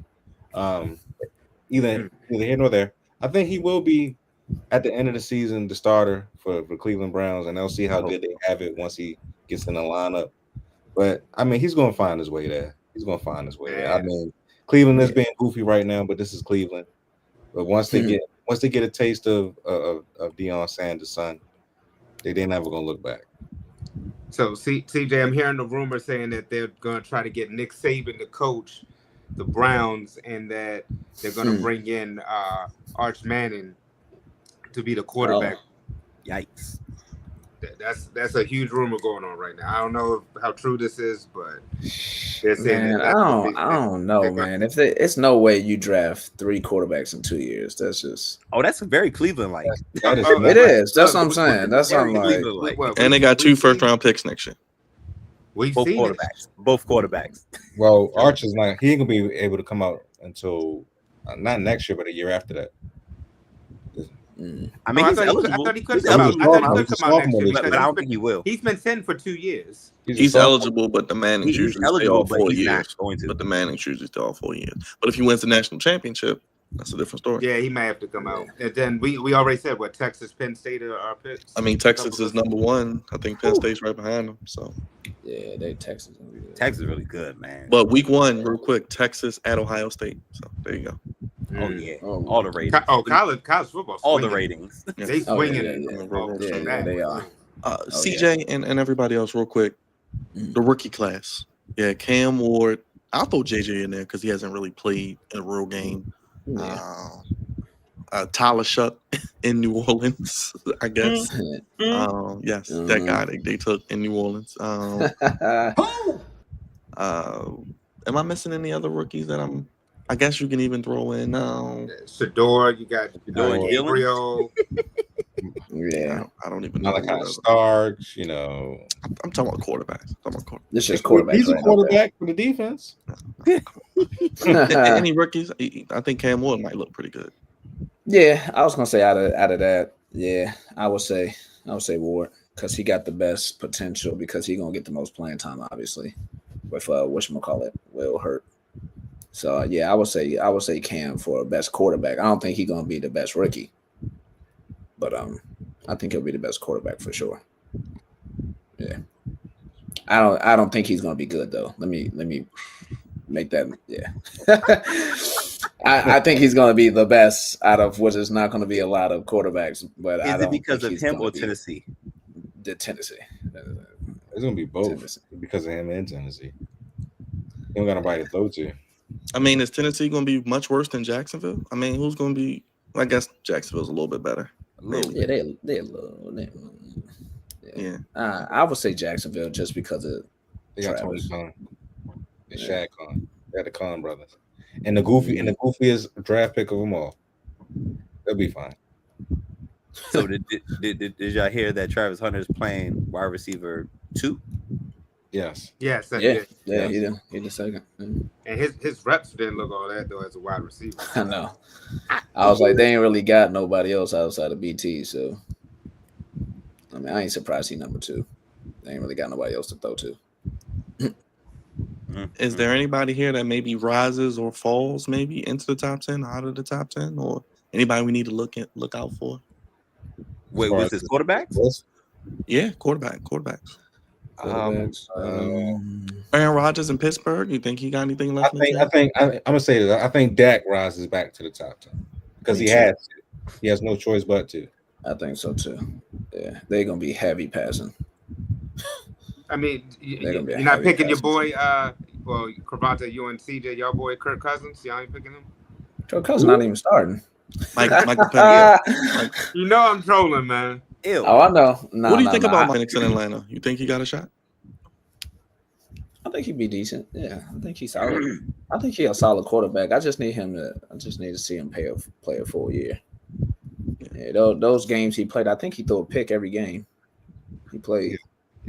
Either here nor there. I think he will be at the end of the season the starter for Cleveland Browns, and they'll see how good they have it once he gets in the lineup. But I mean, he's gonna find his way there. I mean, Cleveland is being goofy right now, but this is Cleveland. But once they get a taste of Deion Sanders' son, they're never gonna look back. So, CJ, I'm hearing the rumor saying that they're going to try to get Nick Saban to coach the Browns, and that they're going to bring in Arch Manning to be the quarterback. Yikes. That's a huge rumor going on right now. I don't know how true this is, but they're saying Man, I don't know, man. If it's no way you draft 3 quarterbacks in 2 years, that's just. Oh, that's very Cleveland-like. It is. That's what I'm saying. That's what I'm like. And they got 2 first-round picks next year. We've both seen quarterbacks. Both quarterbacks. Well, Arch is not. He ain't gonna be able to come out until not next year, but a year after that. I mean, I he's eligible. thought he could He's come out. eligible. I thought he could come out next year, but I don't think he will. He's been sitting for 2 years. He's eligible, but the Mannings He's usually stay eligible, all but 4 he's not years. going to. But the Mannings usually stay all 4 years. But if he wins the national championship, that's a different story. Yeah, he may have to come out. And then we already said what Texas, Penn State are our picks. I mean, Texas is number 1. I think Penn State's right behind them. So yeah, Texas. Texas is really good, man. But week 1, real quick, Texas at Ohio State. So there you go. Oh yeah, all the ratings. College football. All the ratings. They swinging it. Yeah, they are. CJ and everybody else, real quick, the rookie class. Yeah, Cam Ward. I'll throw JJ in there because he hasn't really played in a real game. Tyler Shuck in New Orleans, I guess. Yes, that guy they took in New Orleans. Am I missing any other rookies that I guess you can even throw in now. Shador, you got Gabriel. Yeah, I don't even know. Malachi Starks, you know. I'm talking about quarterbacks. This is quarterback. He's a quarterback for the defense. Any rookies? I think Cam Ward might look pretty good. Yeah, I was gonna say out of that, yeah, I would say Ward because he got the best potential because he's gonna get the most playing time, obviously, with whatchamacallit, Will Hurt. So yeah, I would say Cam for best quarterback. I don't think he's gonna be the best rookie, but I think he'll be the best quarterback for sure. Yeah, I don't think he's gonna be good though. Let me make that. Yeah, I think he's gonna be the best out of which is not gonna be a lot of quarterbacks. But is it because of him or Tennessee? The Tennessee. It's gonna be both because of him and Tennessee. He don't got nobody to throw to. I mean, is Tennessee going to be much worse than Jacksonville? I mean, who's going to be? I guess Jacksonville's a little bit better. Yeah, yeah. I would say Jacksonville just because of they got Tony Khan, and Shaq Khan. They got the Khan brothers, and the goofiest draft pick of them all. They'll be fine. So did y'all hear that Travis Hunter is playing wide receiver 2? Yes. Yes. He did second. And his reps didn't look all that though as a wide receiver. I know. I was like, they ain't really got nobody else outside of BT. So, I mean, I ain't surprised he number 2. They ain't really got nobody else to throw to. Is there anybody here that maybe rises or falls maybe into the top 10, out of the top 10, or anybody we need to look out for? Wait, was this quarterbacks? Yeah, quarterbacks. Aaron Rodgers in Pittsburgh. You think he got anything left? I'm gonna say that. I think Dak rises back to the top 10 because he has to. He has no choice but to. I think so too. Yeah, they're gonna be heavy passing. I mean, you're not picking your boy. Well, Cravante, you and CJ, y'all boy Kirk Cousins. Y'all ain't picking him. Kirk Cousins not even starting. Michael Penny. You know I'm trolling, man. Ew. Oh, I know. What do you think about Mike in Atlanta? You think he got a shot? I think he'd be decent. Yeah, I think he's solid. I think he's a solid quarterback. I just need to see him play a full year. Yeah, those games he played, I think he threw a pick every game he played.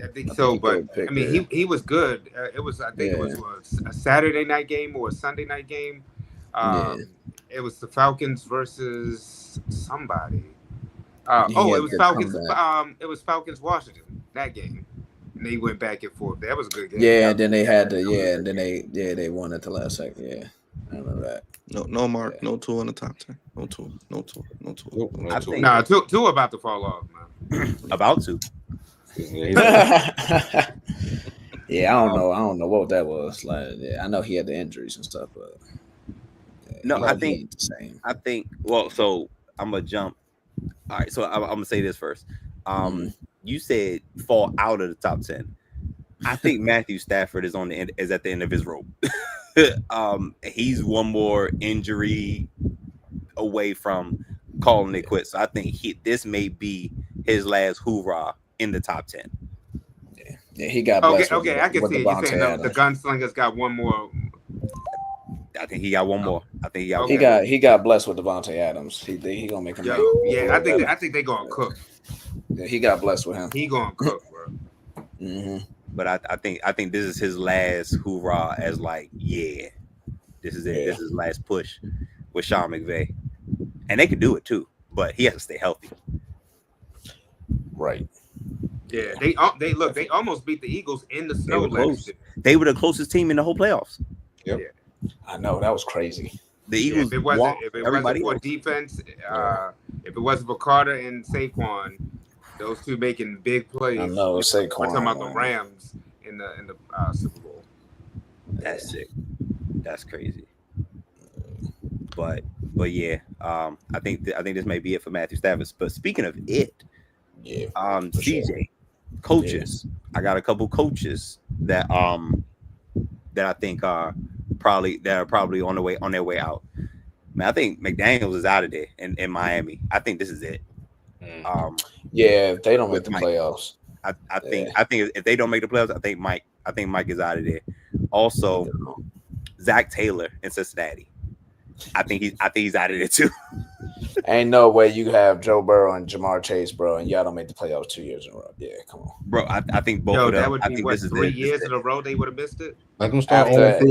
I think so, but I mean, he was good. It was a Saturday night game or a Sunday night game. It was the Falcons versus somebody. It was Falcons. It was Falcons Washington that game, and they went back and forth. That was a good game. Yeah, and then they had they won at the last second. Yeah, I remember that. No Mark, no Tua in the top 10. No Tua. Tua about to fall off, man. About to. Yeah, I don't know what that was like. Yeah, I know he had the injuries and stuff, but no, I think the same. I think. Well, so I'm gonna jump. All right, so I'm gonna say this first. you said fall out of the top 10. I think Matthew Stafford is at the end of his rope. He's one more injury away from calling it quits. So I think this may be his last hoorah in the top 10. Yeah, he got blessed. Okay, I can see it. You're saying the Gunslinger's got one more. I think he got one more. I think he got blessed with Devontae Adams. He gonna make him. Yeah, I think they gonna cook. Yeah, he got blessed with him. He gonna cook, bro. Mm-hmm. But I think this is his last hoorah as like, yeah, this is it. Yeah. This is his last push with Sean McVay, and they can do it too. But he has to stay healthy. Right. Yeah, they almost beat the Eagles in the snow last year. They were the closest team in the whole playoffs. Yep. Yeah. I know, that was crazy. The Eagles. If it wasn't for defense, if it wasn't for Carter and Saquon, those two making big plays. I know Saquon. We're talking about the Rams in the Super Bowl. That's sick. That's crazy. But yeah, I think this may be it for Matthew Stafford. But speaking of it, yeah, CJ, sure. Coaches. Yeah. I got a couple coaches that I think are probably on their way out. Man, I think McDaniels is out of there in Miami. I think this is it. Yeah, if they don't make the playoffs. I think if they don't make the playoffs, I think Mike is out of there. Also, Zach Taylor in Cincinnati. I think he's out of there too. Ain't no way you have Joe Burrow and Jamar Chase, bro, and y'all don't make the playoffs 2 years in a row. Yeah, come on, bro. I think both of them. That would be this is 3 years in a row they would have missed it. Let them start after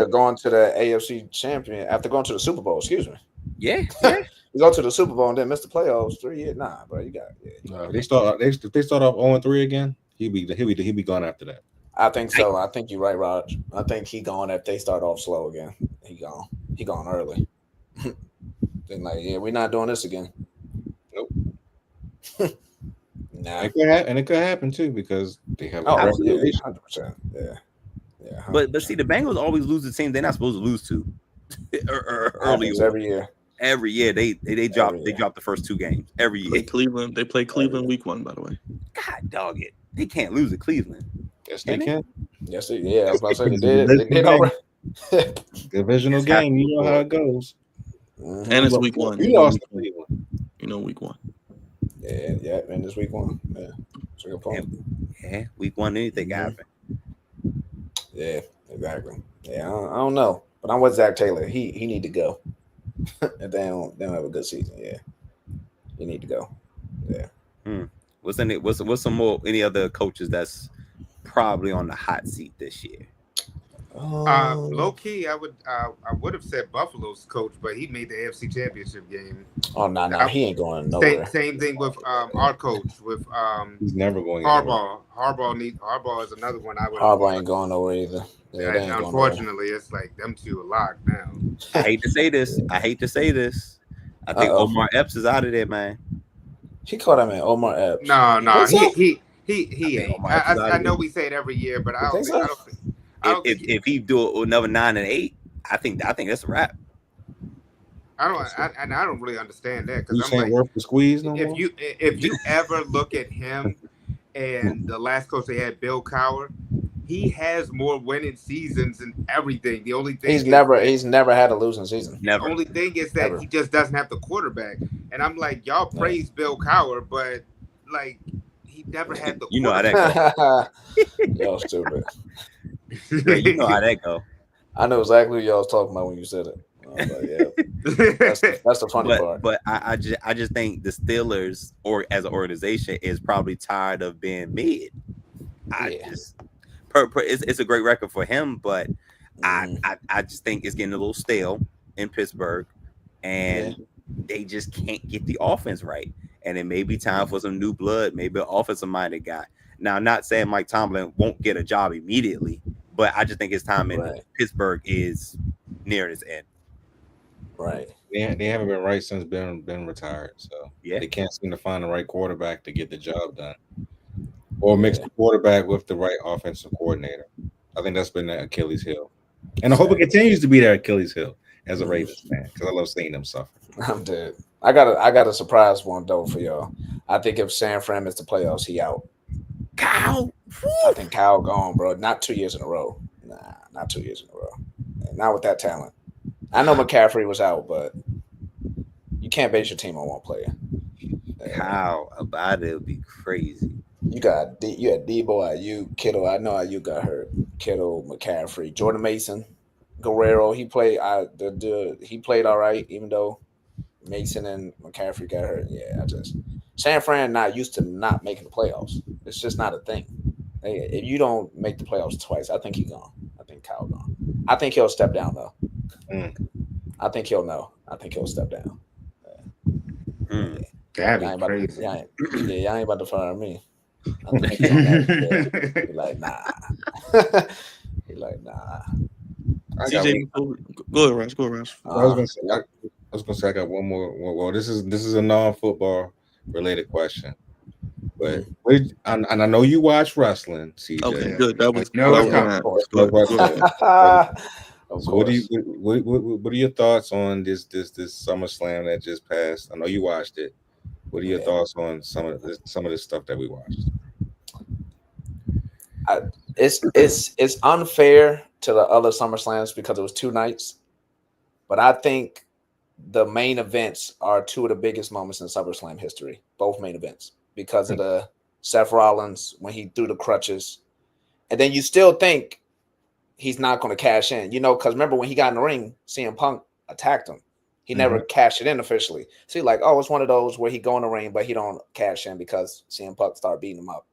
going to the AFC champion, after going to the Super Bowl. Excuse me. Yeah. You go to the Super Bowl and then miss the playoffs 3 years. Nah, bro, you got it. Yeah. They start off 0-3 again. He'll be gone after that. I think so. I think you're right, Raj. I think he gone if they start off slow again. He gone early. Then like, yeah, we're not doing this again. Nope. Nah. It could happen too because they have 100%. Yeah. But see, the Bengals always lose the team they're not supposed to lose to. Early every year. Every year they drop the first 2 games every year. They play Cleveland week 1, by the way. God dog it. They can't lose to Cleveland. Yes, they can. Yes, I was about to say they did already. Divisional game, you know how it goes. Mm-hmm. And it's week 1. You lost to Cleveland. You know, week 1. Yeah, and it's week 1. Yeah. That's a good point. Yeah, week 1, anything can happen. Yeah, exactly. Yeah, I don't know. But I'm with Zach Taylor. He need to go. If they don't have a good season, yeah. You need to go. Yeah. What's some more any other coaches that's probably on the hot seat this year? Low key, I would have said Buffalo's coach, but he made the AFC Championship game. Oh no, he ain't going nowhere. Same thing with our coach with he's never going. Harbaugh. Harbaugh is another one I would. Harbaugh ain't going nowhere either. Yeah, unfortunately, it's like them two are locked now. I hate to say this. I think Omar Epps is out of there, man. He called him Omar Epps. No, he ain't. I know we say it every year, but I don't think. If he do another 9-8, I think that's a wrap. I don't really understand that because I'm like, worth the squeeze. No if you ever look at him and the last coach they had, Bill Cowher, he has more winning seasons and everything. The only thing he's never had a losing season. Never. The only thing is that he just doesn't have the quarterback. And I'm like, y'all praise Bill Cowher, but like he never had the. You know how that goes. Y'all stupid. Yeah, you know how that go. I know exactly what y'all was talking about when you said it. Like, yeah. that's the funny part. But I just think the Steelers, or as an organization, is probably tired of being mid. It's a great record for him, but I just think it's getting a little stale in Pittsburgh, and they just can't get the offense right. And it may be time for some new blood, maybe an offensive minded guy. Now, I'm not saying Mike Tomlin won't get a job immediately, but I just think his time in Pittsburgh is near its end. Right. They haven't been right since been retired, so they can't seem to find the right quarterback to get the job done, or mix the quarterback with the right offensive coordinator. I think that's been the Achilles heel, and I hope it continues to be their Achilles heel as a Ravens fan because I love seeing them suffer. I'm dead. I got a surprise one though for y'all. I think if San Fran missed the playoffs, he out. Kyle. I think Kyle gone, bro. Not 2 years in a row. Nah, not 2 years in a row. Not with that talent. I know McCaffrey was out, but you can't base your team on one player. Kyle about it would be crazy. You had Debo, you Kittle. I know you got hurt. Kittle, McCaffrey, Jordan Mason, Guerrero. He played. He played all right, even though Mason and McCaffrey got hurt. Yeah, San Fran not used to not making the playoffs. It's just not a thing. If you don't make the playoffs twice, I think he's gone. I think Kyle gone. I think he'll step down though. I think he'll know. I think he'll step down. That'd be crazy. Y'all ain't about to fire me. I think he's like, nah. He's like, nah. CJ, go ahead, Rush. Go ahead, Rush. I was gonna say I got one more. Well, this is a non-football related question, but and I know you watch wrestling, CJ. Okay, good. That was So what are your thoughts on this SummerSlam that just passed? I know you watched it. What are your thoughts on some of this stuff that we watched? It's unfair to the other SummerSlams because it was 2 nights, but I think the main events are 2 of the biggest moments in SummerSlam history. Both main events because of the Seth Rollins when he threw the crutches, and then you still think he's not going to cash in, because remember when he got in the ring, CM Punk attacked him. He never cashed it in officially. So you're like, oh, it's one of those where he go in the ring, but he don't cash in because CM Punk started beating him up.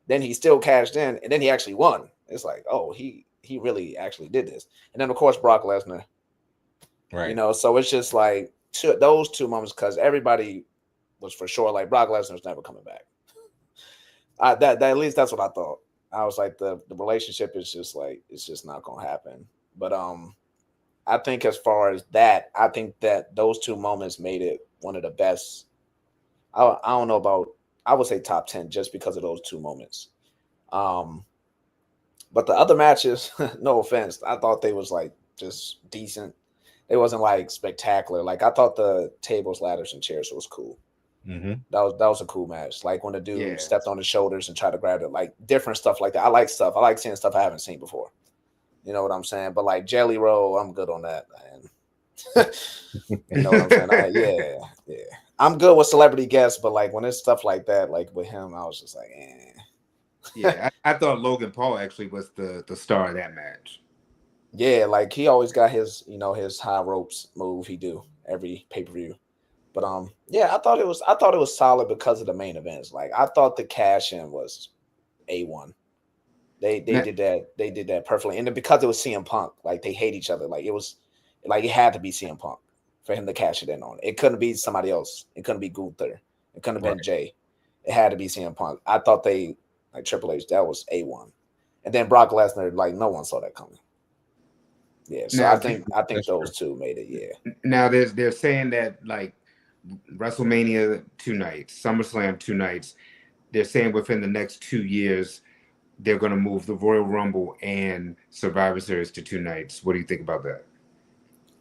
Then he still cashed in, and then he actually won. It's like, oh, he really actually did this. And then, of course, Brock Lesnar. Right. So it's just like those 2 moments because everybody was for sure like Brock Lesnar's never coming back. That at least that's what I thought. I was like, the relationship is just like, it's just not going to happen. But I think as far as that, I think that those 2 moments made it one of the best. I don't know about, I would say top 10 just because of those 2 moments. But the other matches, no offense, I thought they was like just decent. It wasn't like spectacular. Like I thought the tables, ladders, and chairs was cool. That was a cool match. Like when the dude stepped on his shoulders and tried to grab it, like different stuff like that. I like stuff. I like seeing stuff I haven't seen before. You know what I'm saying? But like Jelly Roll, I'm good on that, man. You know what I'm saying? Yeah. I'm good with celebrity guests, but like when it's stuff like that, like with him, I was just like, eh. Yeah, I thought Logan Paul actually was the star of that match. Yeah, like he always got his, his high ropes move he do every pay-per-view. But yeah, I thought it was solid because of the main events. Like I thought the cash in was A1. They did that perfectly. And then because it was CM Punk, like they hate each other. Like it had to be CM Punk for him to cash it in on. It couldn't be somebody else. It couldn't be Gunther. It couldn't have been Jay. It had to be CM Punk. I thought they like Triple H, that was A1. And then Brock Lesnar, like no one saw that coming. Yeah, so now, I think those 2 made it, yeah. Now they're saying that like WrestleMania 2 nights, SummerSlam 2 nights, they're saying within the next 2 years they're going to move the Royal Rumble and Survivor Series to 2 nights. What do you think about that?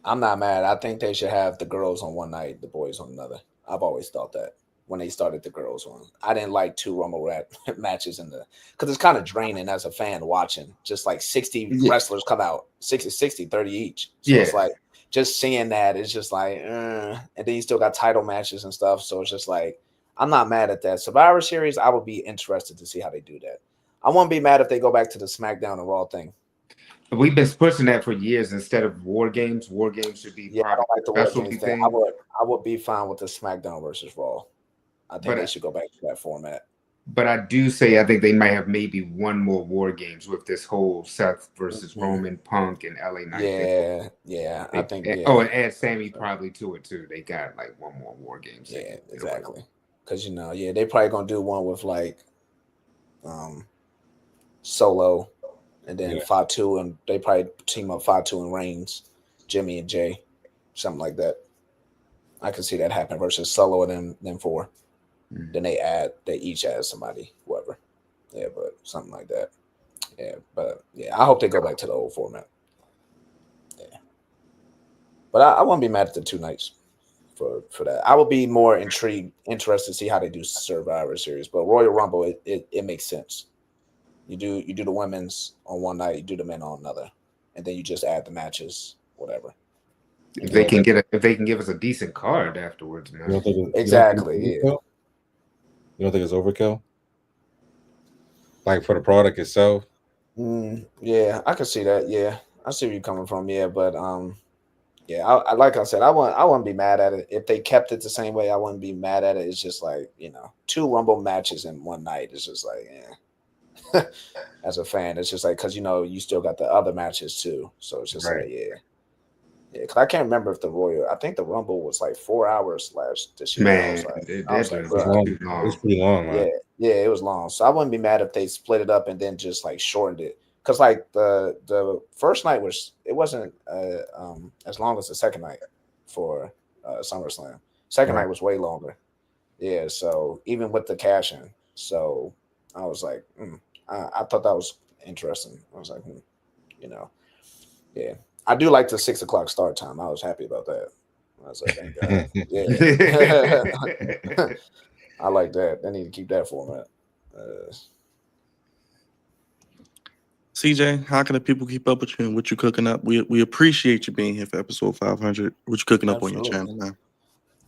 I'm not mad. I think they should have the girls on one night, the boys on another. I've always thought that when they started the girls one. I didn't like 2 Rumble matches because it's kind of draining as a fan watching. Just like 60 wrestlers come out, 60, 30 each. So it's like just seeing that, it's just like, and then you still got title matches and stuff. So it's just like, I'm not mad at that. Survivor Series, I would be interested to see how they do that. I won't be mad if they go back to the SmackDown and Raw thing. We've been pushing that for years instead of War Games. War Games should be part of the War Games thing. I would be fine with the SmackDown versus Raw. I think they should go back to that format. But I do say I think they might have maybe one more War Games with this whole Seth versus Roman, Punk, and LA Knight. Yeah. I think. Yeah. Oh, and add Sammy probably to it too. They got like one more War Games. Yeah, exactly. Because they probably gonna do one with like, Solo, and then Fatu, and they probably team up Fatu and Reigns, Jimmy and Jay, something like that. I can see that happen versus Solo and then 4. Then they each add somebody, whoever. Yeah, but something like that. Yeah, but I hope they go back to the old format. Yeah. But I won't be mad at the 2 nights for that. I would be more interested to see how they do Survivor Series, but Royal Rumble it makes sense. You do the women's on one night, you do the men on another, and then you just add the matches, whatever. If they can give us a decent card afterwards, man. Exactly. You don't think it's overkill? Like for the product itself? Yeah, I can see that. Yeah, I see where you're coming from. Yeah, but yeah, I like I said, I wouldn't be mad at it if they kept it the same way. I wouldn't be mad at it. It's just like 2 Rumble matches in one night. It's just like, yeah. As a fan, it's just like because you still got the other matches too. So it's just like, yeah. Because I can't remember if I think the Rumble was like 4 hours this year. Man, I was like, it was pretty long, man. Yeah, it was long. So I wouldn't be mad if they split it up and then just like shortened it. Because like the first night wasn't as long as the second night for SummerSlam. Second night was way longer. Yeah, so even with the cash in, so I was like, I thought that was interesting. I was like, yeah. I do like the 6 o'clock start time. I was happy about that. I was like, thank God. Yeah. I like that. They need to keep that format. CJ, how can the people keep up with you and what you cooking up? We appreciate you being here for episode 500. What you cooking up on your channel now?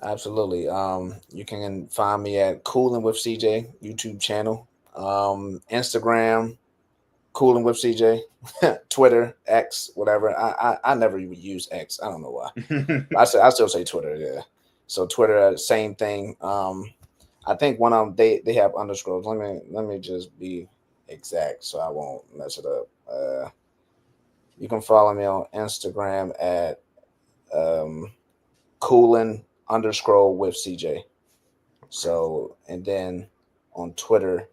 Absolutely. You can find me at Coolin' with CJ YouTube channel, Instagram, Coolin' with CJ, Twitter, X, whatever. I never even use X. I don't know why. I still say Twitter. Yeah. So Twitter, same thing. I think one of them they have underscores. Let me just be exact so I won't mess it up. You can follow me on Instagram at Coolin _ with CJ. So, and then on Twitter,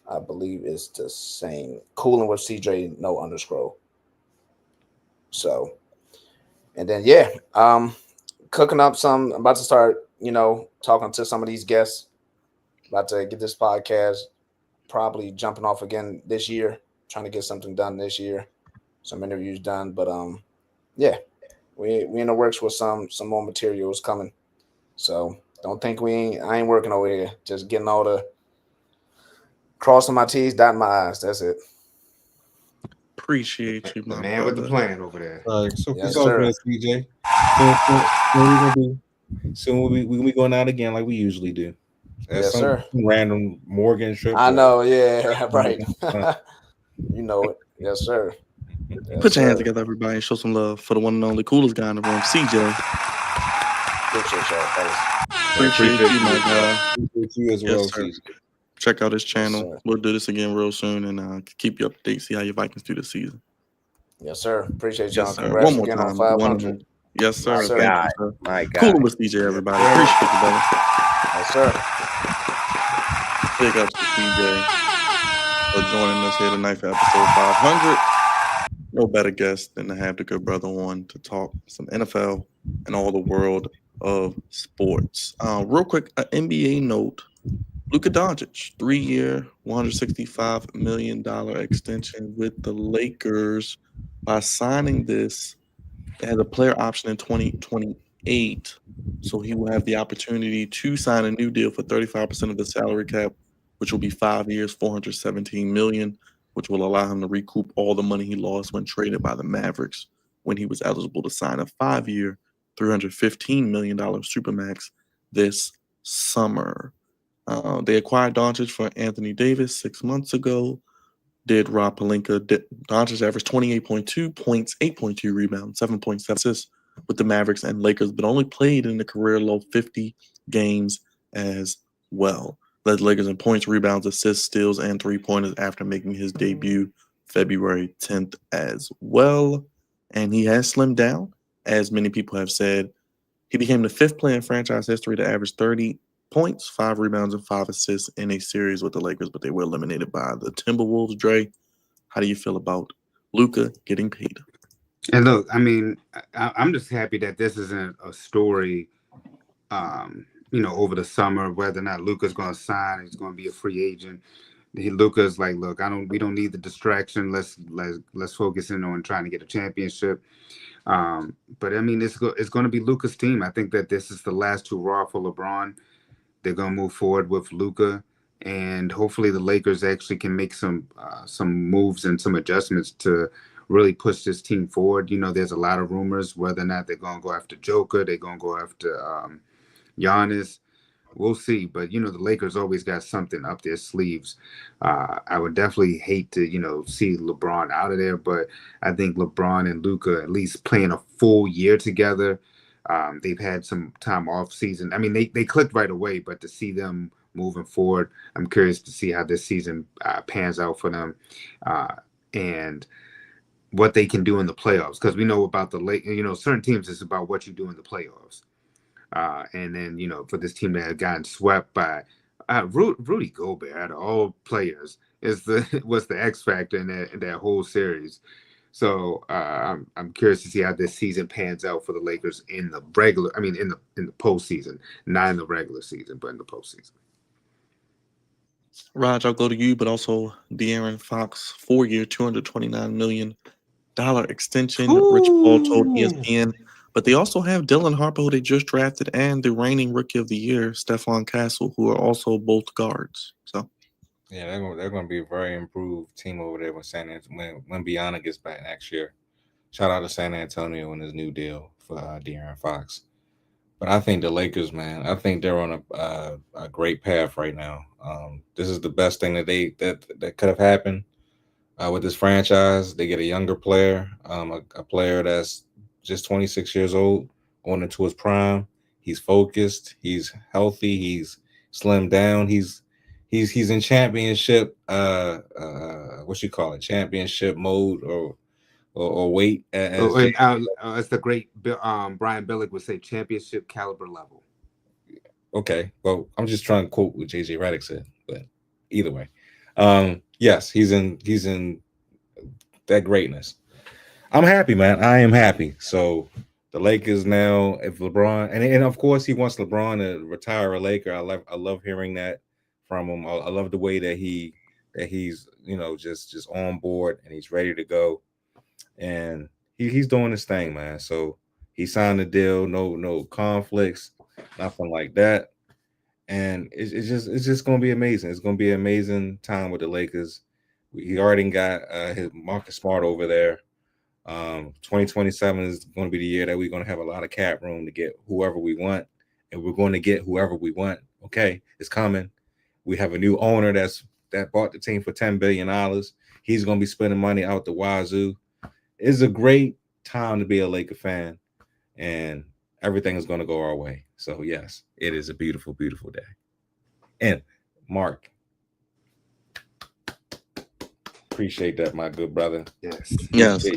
I believe it's the same. Coolin with CJ, no underscore. So, and then cooking up some. I'm about to start, talking to some of these guests. About to get this podcast probably jumping off again this year. Trying to get something done this year. Some interviews done, but yeah. We in the works with some more materials coming. So don't think I ain't working over here. Just getting all the crossing my T's, dotting my I's. That's it. Appreciate you, my man, with the plan over there. So Yes, it's all good, CJ. So we going out again like we usually do. Yes, sir. Random Morgan trip. I know, yeah, right. You know it. Yes, sir. Yes, Put your hands together, everybody, and show some love for the one and only coolest guy in the room, CJ. Appreciate y'all, fellas. Appreciate you, my guy. Appreciate you as well, CJ. Check out his channel. We'll do this again real soon and keep you up to date, see how your Vikings do this season. Yes, sir. Appreciate y'all. Yes, sir. Congrats One more again time. on 500. Yes, sir. Yes, sir. Thank you, sir. My God. Coolin' with CJ, everybody. Appreciate you, brother. Yes, sir. Big ups to CJ for joining us here tonight for episode 500. No better guest than to have the good brother on to talk some NFL and all the world of sports. Real quick, an NBA note. Luka Doncic, 3-year, $165 million extension with the Lakers. By signing this, it has a player option in 2028. So he will have the opportunity to sign a new deal for 35% of the salary cap, which will be 5 years, $417 million, which will allow him to recoup all the money he lost when traded by the Mavericks when he was eligible to sign a 5-year, $315 million Supermax this summer. They acquired Doncic for Anthony Davis 6 months ago. Did Rob Pelinka. Doncic averaged 28.2 points, 8.2 rebounds, 7.7 assists with the Mavericks and Lakers, but only played in the career low 50 games as well. Led the Lakers in points, rebounds, assists, steals, and three-pointers after making his debut February 10th as well. And he has slimmed down, as many people have said. He became the 5th player in franchise history to average 30 points, 5 rebounds, and 5 assists in a series with the Lakers, but they were eliminated by the Timberwolves. Dre, how do you feel about Luka getting paid? And look, I mean, I'm just happy that this isn't a story, over the summer, whether or not Luka's going to sign, he's going to be a free agent. Luka's like, look, we don't need the distraction. Let's focus in on trying to get a championship. But I mean, it's going to be Luka's team. I think that this is the last hurrah for LeBron. They're going to move forward with Luka, and hopefully the Lakers actually can make some moves and some adjustments to really push this team forward. You know, there's a lot of rumors whether or not they're going to go after Joker, they're going to go after Giannis. We'll see, but you know the Lakers always got something up their sleeves. I would definitely hate to see LeBron out of there, but I think LeBron and Luka at least playing a full year together. They've had some time off season. I mean, they clicked right away, but to see them moving forward, I'm curious to see how this season pans out for them, and what they can do in the playoffs. Because we know about the late, certain teams, it's about what you do in the playoffs. And then, for this team that had gotten swept by Rudy Gobert, out of all players, was the X factor in that whole series. So I'm curious to see how this season pans out for the Lakers in the in the postseason, not in the regular season, but in the postseason. Raj, I'll go to you, but also De'Aaron Fox, 4-year, $229 million extension. Rich Paul told ESPN. But they also have Dylan Harper, who they just drafted, and the reigning Rookie of the Year, Stephon Castle, who are also both guards. So, yeah, they're going to be a very improved team over there when Biana gets back next year. Shout out to San Antonio and his new deal for De'Aaron Fox. But I think the Lakers, man, I think they're on a great path right now. This is the best thing that could have happened with this franchise. They get a younger player, a player that's just 26 years old, going into his prime. He's focused. He's healthy. He's slimmed down. He's in championship. What you call it? Championship mode or weight. As the great Brian Billick would say, championship caliber level. Okay, well, I'm just trying to quote what JJ Redick said, but either way, yes, he's in that greatness. I'm happy, man. I am happy. So the Lakers now, if LeBron, and of course he wants LeBron to retire a Laker. I love hearing that from him. I love the way that he's just on board and he's ready to go, and he's doing his thing, man. So he signed the deal, no conflicts, nothing like that, and it's just gonna be amazing. It's gonna be an amazing time with the Lakers. He already got his Marcus Smart over there. 2027 is going to be the year that we're going to have a lot of cap room to get whoever we want, and we're going to get whoever we want. Okay, it's coming. We have a new owner that bought the team for $10 billion. He's going to be spending money out the wazoo. It's a great time to be a Laker fan, and everything is going to go our way. So yes, it is a beautiful, beautiful day. And Mark, appreciate that, my good brother. Yes,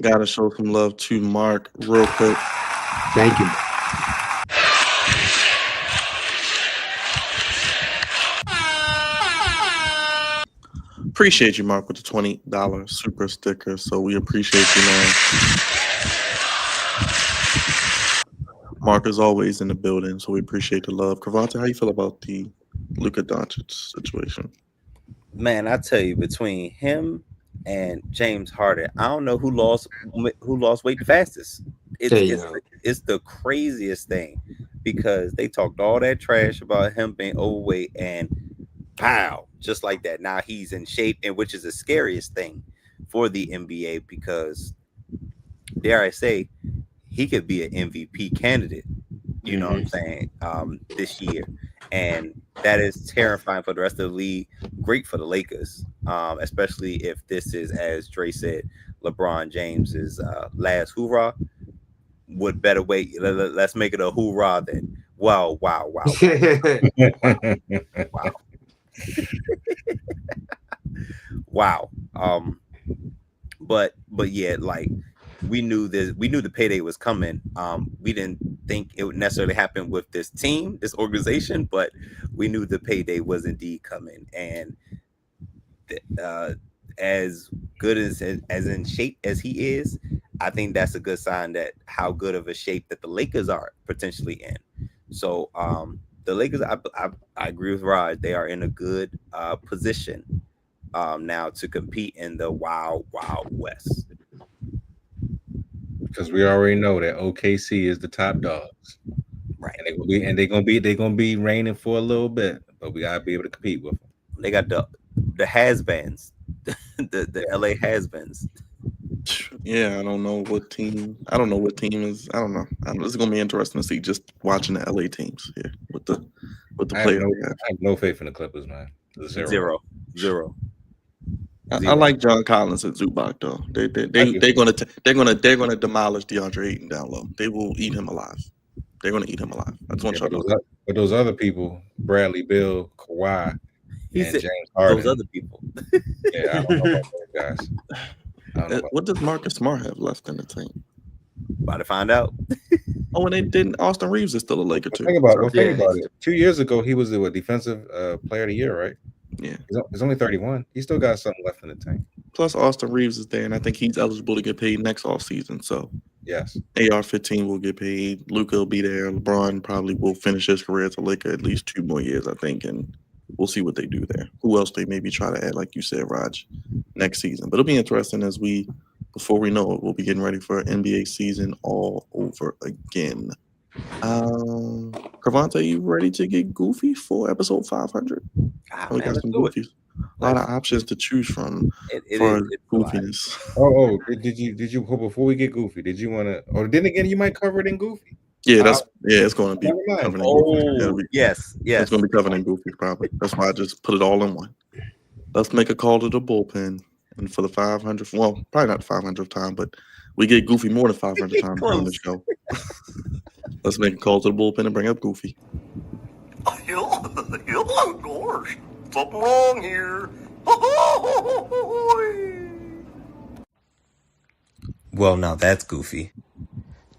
gotta show some love to Mark real quick. Thank you. Appreciate you, Mark, with the $20 super sticker. So we appreciate you, man. Mark is always in the building, so we appreciate the love. Cravante, how you feel about the Luka Doncic situation? Man, I tell you, between him and James Harden, I don't know who lost weight the fastest. It's the craziest thing, because they talked all that trash about him being overweight, and pow, just like that, now he's in shape, and which is the scariest thing for the NBA, because dare I say, he could be an MVP candidate. You know what I'm saying? This year, and that is terrifying for the rest of the league. Great for the Lakers, especially if this is, as Dre said, LeBron James's last hoorah. What better way? Let's make it a hoorah then. Wow. Wow. But yeah, like we knew the payday was coming. We didn't think it would necessarily happen with this team, this organization, but we knew the payday was indeed coming. And as good as in shape as he is, I think that's a good sign that how good of a shape that the Lakers are potentially in. So the Lakers, I agree with Raj. They are in a good position now to compete in the Wild Wild West. Because we already know that OKC is the top dogs, right? And they're gonna be reigning for a little bit, but we gotta be able to compete with them. They got the has-beens, the LA has-beens. Yeah, I don't know what team. I don't know what team is. I don't know. It's gonna be interesting to see just watching the LA teams here with the players. I have no faith in the Clippers, man. Zero. I like John Collins and Zubac though. They're gonna demolish DeAndre Ayton down low. They will eat him alive. They're gonna eat him alive. I just want y'all to know. But those other people, Bradley Beal, Kawhi, and James Harden. Those other people. Yeah, I don't know about those guys. What does Marcus Smart have left in the team? About to find out. Oh, and they didn't. Austin Reeves is still a Laker too. Think about it. 2 years ago, he was the defensive player of the year, right? Yeah, he's only 31. He still got something left in the tank. Plus, Austin Reeves is there, and I think he's eligible to get paid next offseason. So, yes, AR-15 will get paid. Luka will be there. LeBron probably will finish his career as a Laker at least 2 more years, I think, and we'll see what they do there. Who else they maybe try to add, like you said, Raj, next season. But it'll be interesting as before we know it, we'll be getting ready for NBA season all over again. Cravante, you ready to get goofy for episode 500? We got some goofies. A lot of options to choose from for goofiness. Did you before we get goofy? Did you want to? Or then again, you might cover it in goofy. Yeah, it's going to be covered in goofy. Yes, it's going to be covered in goofy probably. That's why I just put it all in one. Let's make a call to the bullpen, and for the 500th, well, probably not the 500th time, but we get goofy more than 500 times on the show. Let's make a call to the bullpen and bring up Goofy. Of course. Something wrong here. Well, now that's goofy.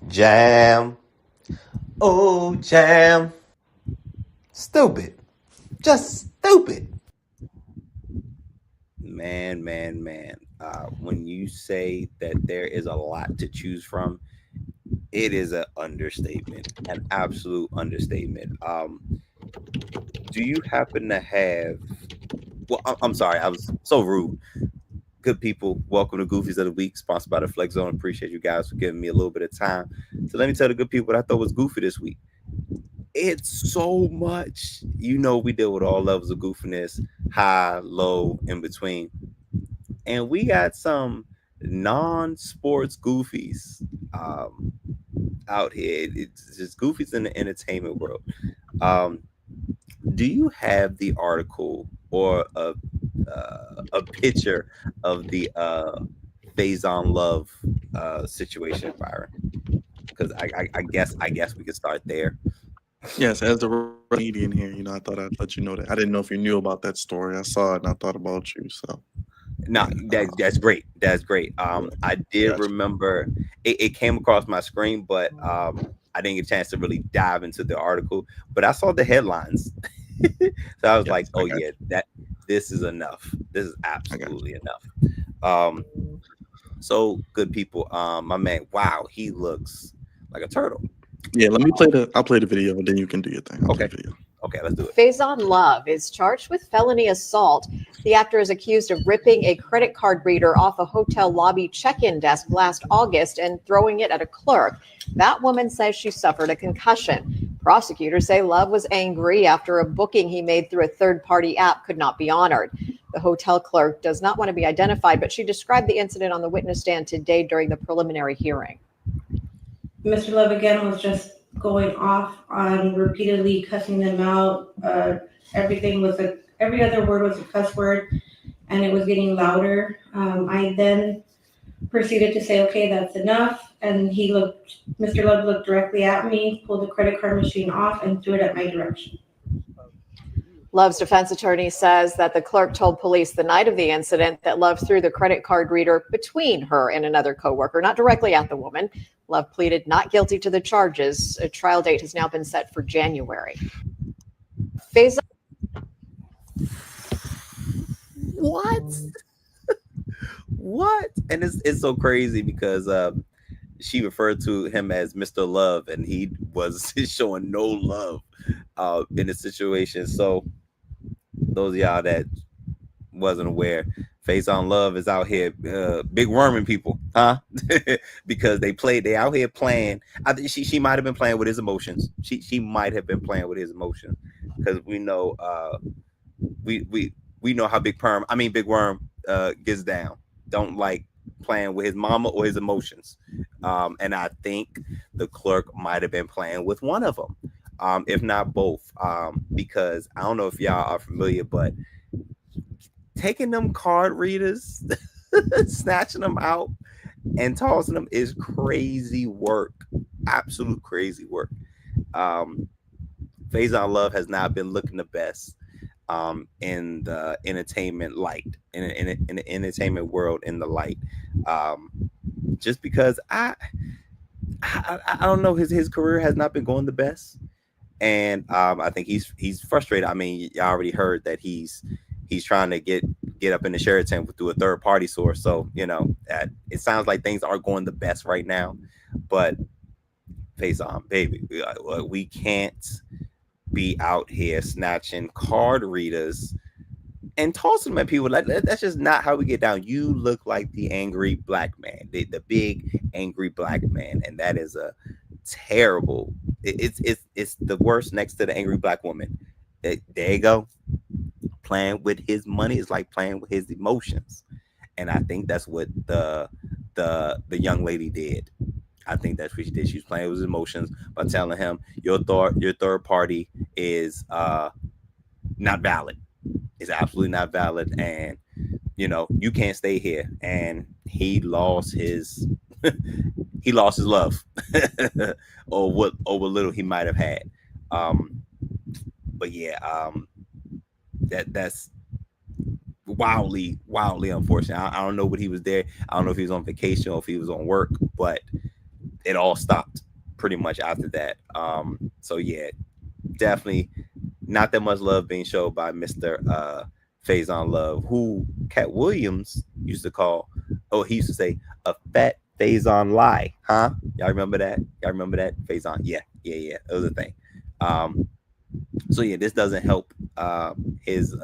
Jam. Oh, Jam. Stupid. Just stupid. Man. When you say that there is a lot to choose from, it is an understatement, an absolute understatement. Do you happen to have? Well, I'm sorry, I was so rude. Good people, welcome to Goofies of the Week, sponsored by the Flex Zone. Appreciate you guys for giving me a little bit of time. So let me tell the good people what I thought was goofy this week. It's so much. We deal with all levels of goofiness, high, low, in between. And we got some non-sports goofies out here. It's just goofies in the entertainment world. Do you have the article or a picture of the Faison Love situation, Byron? Because I guess we could start there. Yes, as the comedian here, I thought I'd let you know that. I didn't know if you knew about that story. I saw it and I thought about you. So, no, that's great. That's great. I did remember it came across my screen, but I didn't get a chance to really dive into the article. But I saw the headlines, so I was like, "Oh yeah, this is enough. This is absolutely enough." So good people. My man, wow, he looks like a turtle. Yeah, let me I'll play the video and then you can do your thing. Okay, let's do it. Faison Love is charged with felony assault. The actor is accused of ripping a credit card reader off a hotel lobby check-in desk last August and throwing it at a clerk. That woman says she suffered a concussion. Prosecutors say Love was angry after a booking he made through a third-party app could not be honored. The hotel clerk does not want to be identified, but she described the incident on the witness stand today during the preliminary hearing. Mr. Love again was just going off on repeatedly cussing them out. Everything was every other word was a cuss word, and it was getting louder. I then proceeded to say, "Okay, that's enough." And Mr. Love looked directly at me, pulled the credit card machine off, and threw it at my direction. Love's defense attorney says that the clerk told police the night of the incident that Love threw the credit card reader between her and another coworker, not directly at the woman. Love pleaded not guilty to the charges. A trial date has now been set for January. Faison. What? And it's so crazy because she referred to him as Mr. Love, and he was showing no love in the situation. So those of y'all that wasn't aware, Faison Love is out here big worming people, huh? Because they out here playing. I think she might have been playing with his emotions. She might have been playing with his emotions, because we know we know how Big Worm gets down. Don't like playing with his mama or his emotions. And I think the clerk might have been playing with one of them, if not both. Because I don't know if y'all are familiar, but taking them card readers, snatching them out and tossing them is crazy work. Absolute crazy work. Faison Love has not been looking the best in the entertainment light, in the entertainment world, in the light. Just because I don't know, his career has not been going the best, and I think he's frustrated. I mean, you already heard that he's trying to get up in the Sheraton through a third party source. So it sounds like things aren't going the best right now. But Faison, baby, we can't be out here snatching card readers and tossing them at people. That's just not how we get down. You look like the angry black man, the big angry black man, and that is a terrible. It's the worst next to the angry black woman. There you go. Playing with his money is like playing with his emotions, and I think that's what the young lady did. I think that's what she did. She was playing with his emotions by telling him your third party is not valid. It's absolutely not valid, and you can't stay here. And he lost his love, or what little he might have had. But yeah, that's wildly unfortunate. I don't know what he was there. I don't know if he was on vacation or if he was on work, but it all stopped pretty much after that. So yeah, definitely not that much love being showed by Mr. Faison Love, who Cat Williams used to call, he used to say, a fat Faison lie, huh? Y'all remember that? Faison? Yeah. It was a thing. So yeah, this doesn't help his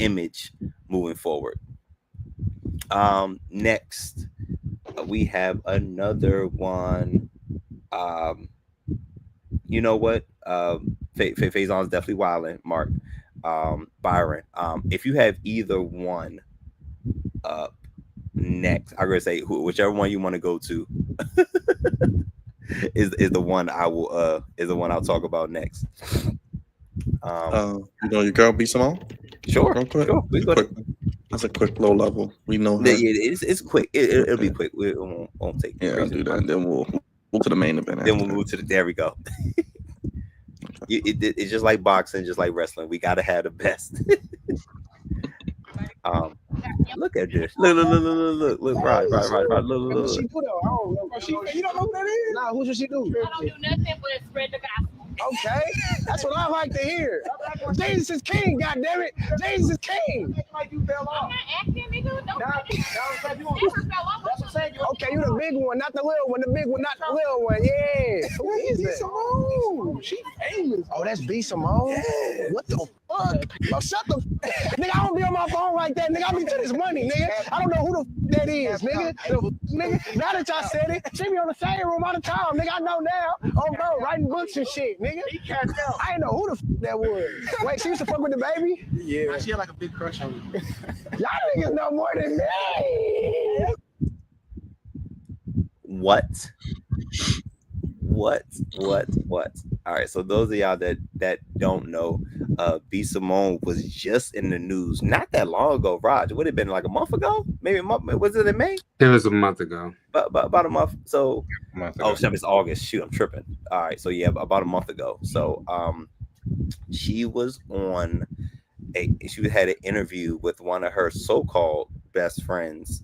image moving forward. Next, we have another one. You know what? Faison's definitely wilding, Mark. Byron. If you have either one up next, I'm gonna say whichever one you want to go to is the one I'll talk about next. Your girl B Simone? Sure. Real quick. Sure. That's a quick low level. We know her. Yeah, it's quick. It'll be quick. We won't take. Yeah, I'll do that. And then we'll move to the main event. Then we'll move to there we go. It's just like boxing, just like wrestling. We gotta have the best. Look at this. Look, right. Look. She do though. I don't know. You don't know who that is? Nah, who should she do? I don't do nothing but spread the gospel. Okay, that's what I like to hear. Jesus is king, goddammit. Jesus is king. Like you fell off. I'm not acting, nigga. Don't Okay, you the big one, not the little one. The big one, not the little one. Yeah. Who is that? Simone. She famous. Oh, that's B Simone? Yeah. What the fuck? Bro, shut the nigga, I don't be on my phone like that, nigga. I be to this money, nigga. I don't know who the that is, nigga. Nigga, now that y'all said it, she be on the same room all the time, nigga. I know now. Oh, bro, writing books and shit, nigga. I didn't know who the that was. Wait, she used to fuck with the baby? Yeah. She had like a big crush on me. Y'all niggas know more than me. What? All right, so those of y'all that don't know, B Simone was just in the news not that long ago. Raj, would it have been like a month ago? Maybe a month. Was it in May? It was a month ago. About a month. So it's August. Shoot, I'm tripping. All right, so yeah, about a month ago. So she was on she had an interview with one of her so-called best friends,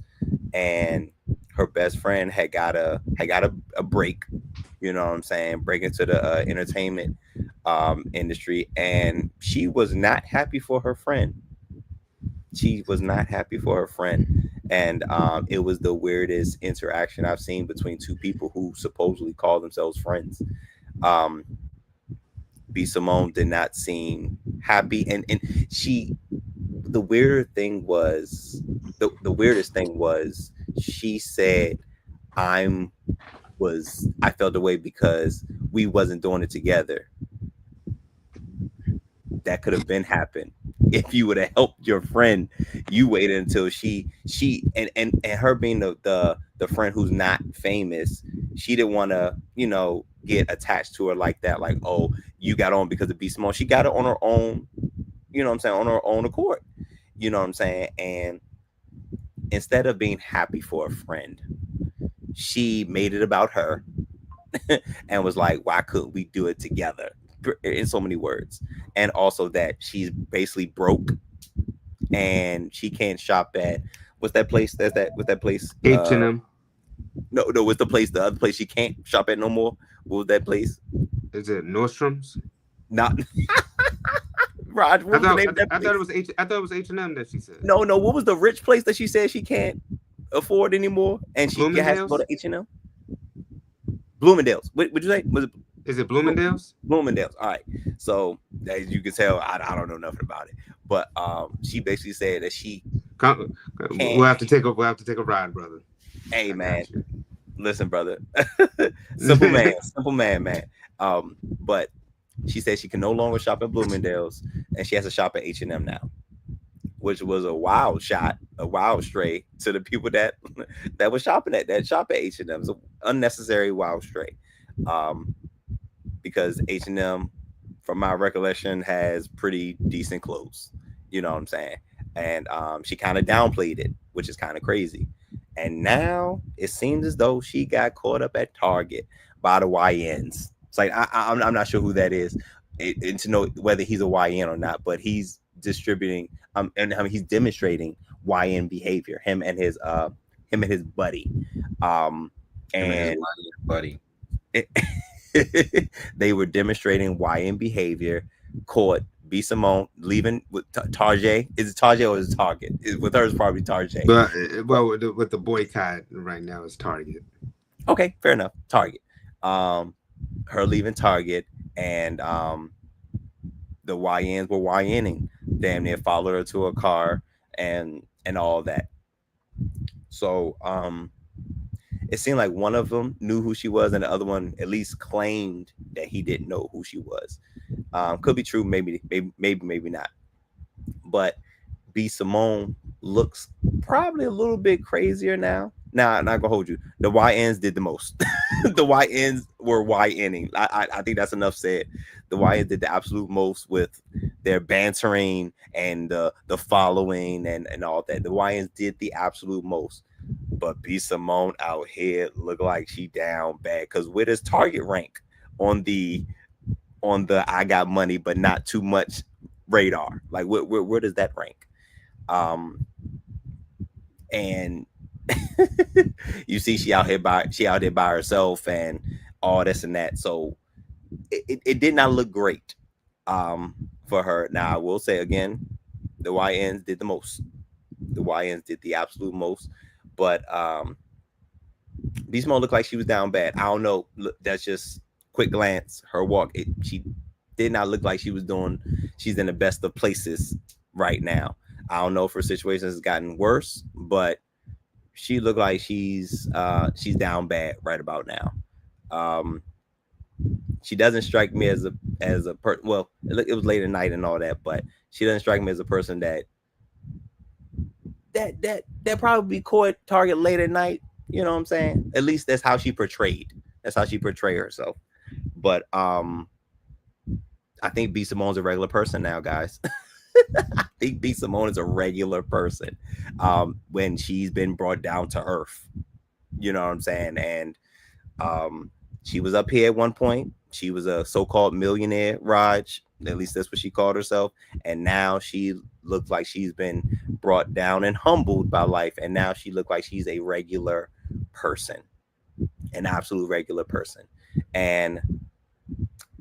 and her best friend had got a break, you know what I'm saying, break into the entertainment industry, and she was not happy for her friend. And it was the weirdest interaction I've seen between two people who supposedly call themselves friends. B Simone did not seem happy, and she the weirder thing was the weirdest thing was she said I felt the way because we wasn't doing it together. That could have been happened if you would have helped your friend. You waited until she and her being the friend who's not famous, she didn't want to, get attached to her like that. Like, oh, you got on because of B Simone. She got it on her own, on her own accord. You know what I'm saying? And instead of being happy for a friend, she made it about her and was like, why couldn't we do it together? In so many words. And also that she's basically broke and she can't shop at what's that place? What's that place? H&M. No, what's the other place she can't shop at no more? What was that place? Is it Nordstrom's? Not Raj, what was the name of that place? I thought it was H&M that she said. No, what was the rich place that she said she can't afford anymore? And she has to go to H&M? Bloomingdale's. What would you say? Is it Bloomingdale's? Bloomingdale's. All right. So as you can tell, I don't know nothing about it. But she basically said that she we'll have to take a ride, brother. Hey man, listen, brother. simple man. But she said she can no longer shop at Bloomingdale's and she has to shop at H&M now, which was a wild stray to the people that were shopping that shop at H&M. It's an unnecessary wild stray. Because H&M, from my recollection, has pretty decent clothes. You know what I'm saying? And she kind of downplayed it, which is kind of crazy. And now it seems as though she got caught up at Target by the YNs. It's like I'm not sure who that is, and to know whether he's a YN or not. But he's distributing, he's demonstrating YN behavior. Him and his buddy, buddy. They were demonstrating YN behavior. Caught B Simone leaving with Tarjay. Is it Tarjay or is it Target? With her, it's probably Tarjay. But with the boycott right now, it's Target. Okay, fair enough. Target. Her leaving Target, and the YNs were YNing. Damn near followed her to a car and all that. So it seemed like one of them knew who she was, and the other one at least claimed that he didn't know who she was. Could be true, maybe not. But B Simone looks probably a little bit crazier now. Now, I'm not gonna hold you. The YNs did the most. The YNs were YNing. I think that's enough said. The YNs did the absolute most with their bantering and the following and all that. The YNs did the absolute most. But B Simone out here look like she down bad. Because where does Target rank on the I got money but not too much radar? Like where does that rank? And you see she out here by herself and all this and that. So it did not look great for her. Now I will say again, the YNs did the most. The YNs did the absolute most. But B Simone looked like she was down bad. I don't know. Look, that's just quick glance. Her walk, she did not look like she's in the best of places right now. I don't know if her situation has gotten worse, but she looked like she's down bad right about now. She doesn't strike me as a person. Well, it was late at night and all that, but she doesn't strike me as a person that probably caught Target late at night. You know what I'm saying? At least that's how she portrayed. That's how she portrayed herself. But I think B Simone's a regular person now, guys. I think B Simone is a regular person when she's been brought down to earth. You know what I'm saying? And she was up here at one point. She was a so-called millionaire, Raj. At least that's what she called herself. And now she looks like she's been brought down and humbled by life. And now she looks like she's a regular person, an absolute regular person. And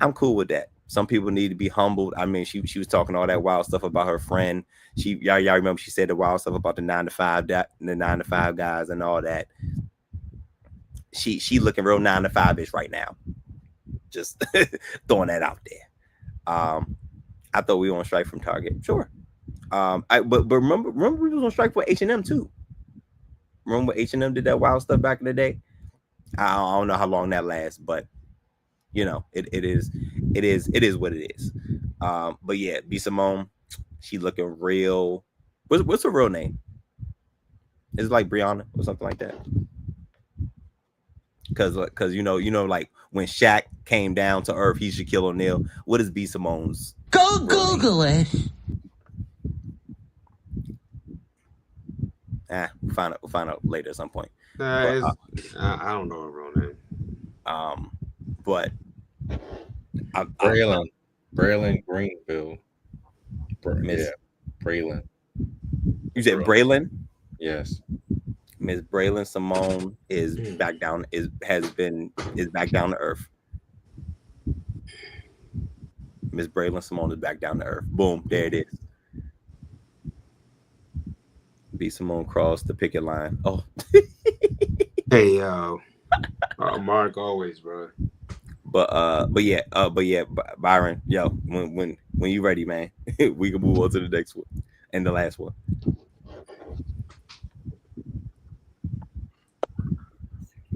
I'm cool with that. Some people need to be humbled. I mean, she was talking all that wild stuff about her friend. Y'all remember she said the wild stuff about the 9-to-5 guys and all that. She looking real 9-to-5-ish right now. Just throwing that out there. I thought we were on strike from Target. Sure. But remember we was on strike for H&M too. Remember when H&M did that wild stuff back in the day? I don't know how long that lasts, but you know, it is what it is. But yeah, B Simone, she looking real. What's her real name? Is it like Brianna or something like that? Because you know, like when Shaq came down to earth, he should kill O'Neal. What is B Simone's? Go Google it. We'll find out later at some point. I don't know her real name. But Braylon Greenville. Yeah, Braylon. You said Braylon? Yes. Miss Braylon Simone is back down. Is back down to earth. Miss Braylon Simone is back down to earth. Boom, there it is. B Simone crossed the picket line. Oh, hey Mark always, bro. But yeah, Byron, yo, when you ready, man, we can move on to the next one and the last one.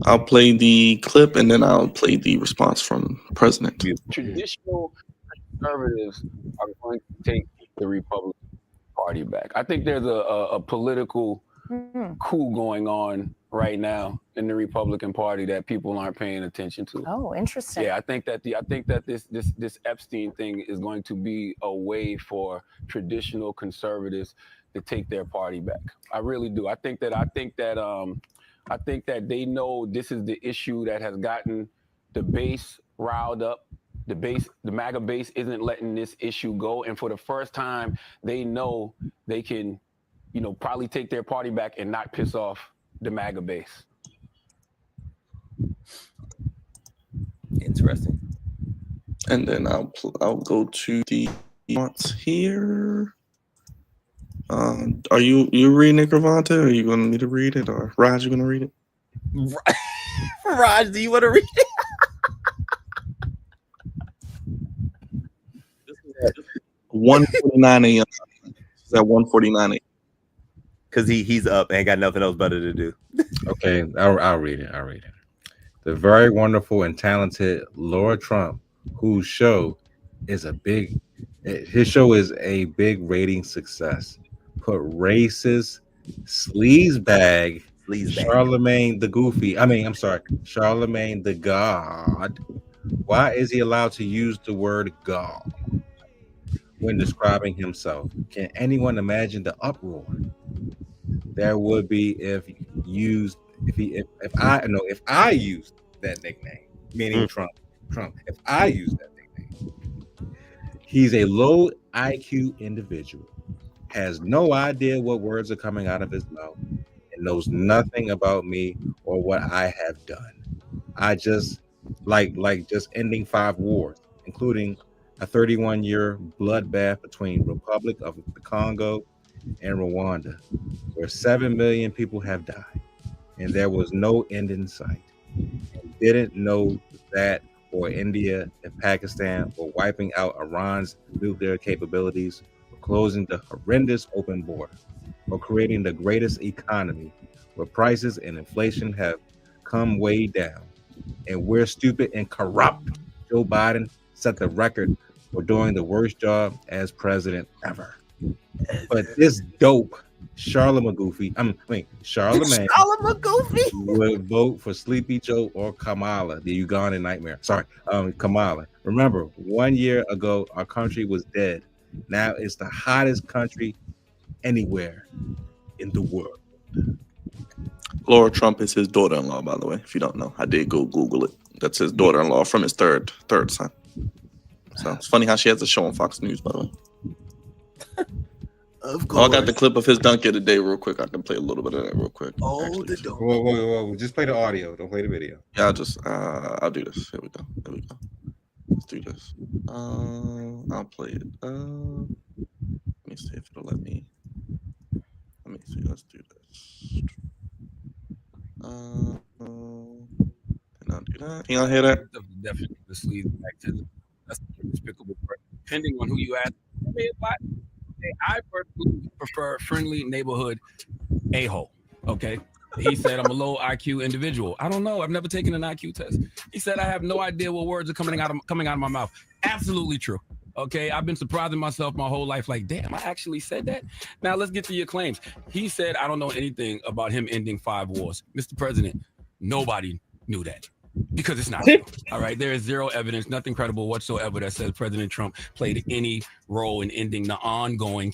I'll play the clip and then I'll play the response from the president. Traditional conservatives are going to take the Republican Party back. I think there's a political coup going on right now in the Republican Party that people aren't paying attention to. Oh, interesting. Yeah, I think that this Epstein thing is going to be a way for traditional conservatives to take their party back. I really do. I think that they know this is the issue that has gotten the base riled up. The MAGA base isn't letting this issue go. And for the first time, they know they can, probably take their party back and not piss off the MAGA base. Interesting. And then I'll go to the response here. Are you reading it, Gravante? Or are you going to need to read it? Or Raj, you going to read it? Raj, do you want to read it? 1:49 a.m. It's at 1:49 a.m. Because he's up and got nothing else better to do. Okay, I'll read it. The very wonderful and talented Laura Trump, whose show is a big rating success, put racist sleazebag Charlemagne the Goofy. Charlemagne the God. Why is he allowed to use the word God when describing himself? Can anyone imagine the uproar there would be if I used that nickname, meaning Trump, if I used that nickname? He's a low IQ individual, has no idea what words are coming out of his mouth, and knows nothing about me or what I have done. I just just ending 5 wars, including a 31-year bloodbath between Republic of the Congo and Rwanda, where 7 million people have died, and there was no end in sight. And didn't know that, or India and Pakistan were wiping out Iran's nuclear capabilities, or closing the horrendous open border, or creating the greatest economy where prices and inflation have come way down. And we're stupid and corrupt. Joe Biden set the record for doing the worst job as president ever. But this dope Charlemagne would vote for Sleepy Joe or Kamala, the Ugandan nightmare. Sorry, Kamala. Remember, 1 year ago, our country was dead. Now it's the hottest country anywhere in the world. Laura Trump is his daughter-in-law, by the way. If you don't know, I did go Google it. That's his daughter-in-law from his third son. So it's funny how she has a show on Fox News, by the way. Of course. I got the clip of his dunk of the day real quick. I can play a little bit of that real quick. Whoa. Just play the audio. Don't play the video. Yeah, I'll do this. Here we go. Let's do this. I'll play it. Let me see if it'll let me. Let me see. Let's do this. And I'll do that. Can y'all hear that? Definitely the sleaze back to that's despicable. Depending on who you ask, I personally prefer friendly neighborhood a-hole. Okay. He said I'm a low IQ individual. I don't know. I've never taken an IQ test. He said I have no idea what words are coming out of my mouth. Absolutely true. Okay, I've been surprising myself my whole life. Like, damn, I actually said that. Now let's get to your claims. He said I don't know anything about him ending 5 wars. Mr. President, nobody knew that. Because it's not true. All right. There is zero evidence, nothing credible whatsoever that says President Trump played any role in ending the ongoing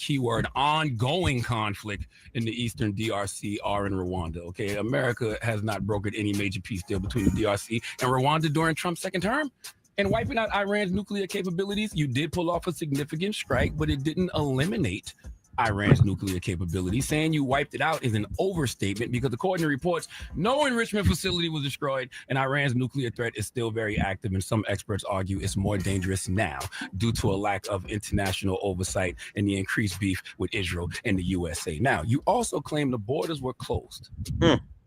conflict in the Eastern DRC or in Rwanda. Okay. America has not brokered any major peace deal between the DRC and Rwanda during Trump's second term. And wiping out Iran's nuclear capabilities, you did pull off a significant strike, but it didn't eliminate Iran's nuclear capabilities. Saying you wiped it out is an overstatement because according to reports, no enrichment facility was destroyed and Iran's nuclear threat is still very active. And some experts argue it's more dangerous now due to a lack of international oversight and the increased beef with Israel and the USA. Now, you also claim the borders were closed.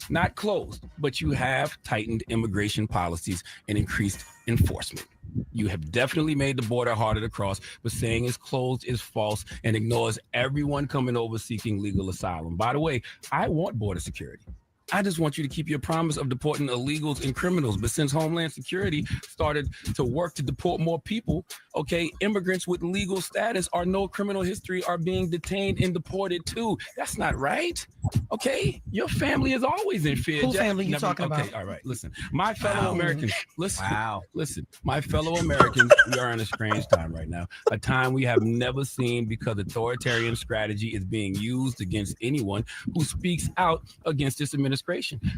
Not closed, but you have tightened immigration policies and increased enforcement. You have definitely made the border harder to cross, but saying it's closed is false and ignores everyone coming over seeking legal asylum. By the way, I want border security. I just want you to keep your promise of deporting illegals and criminals. But since Homeland Security started to work to deport more people, okay, immigrants with legal status or no criminal history are being detained and deported too. That's not right. Okay, your family is always in fear. Who family you talking about? Okay, all right, listen. My fellow Americans, listen. Listen, my fellow Americans, we are in a strange time right now. A time we have never seen because authoritarian strategy is being used against anyone who speaks out against this administration.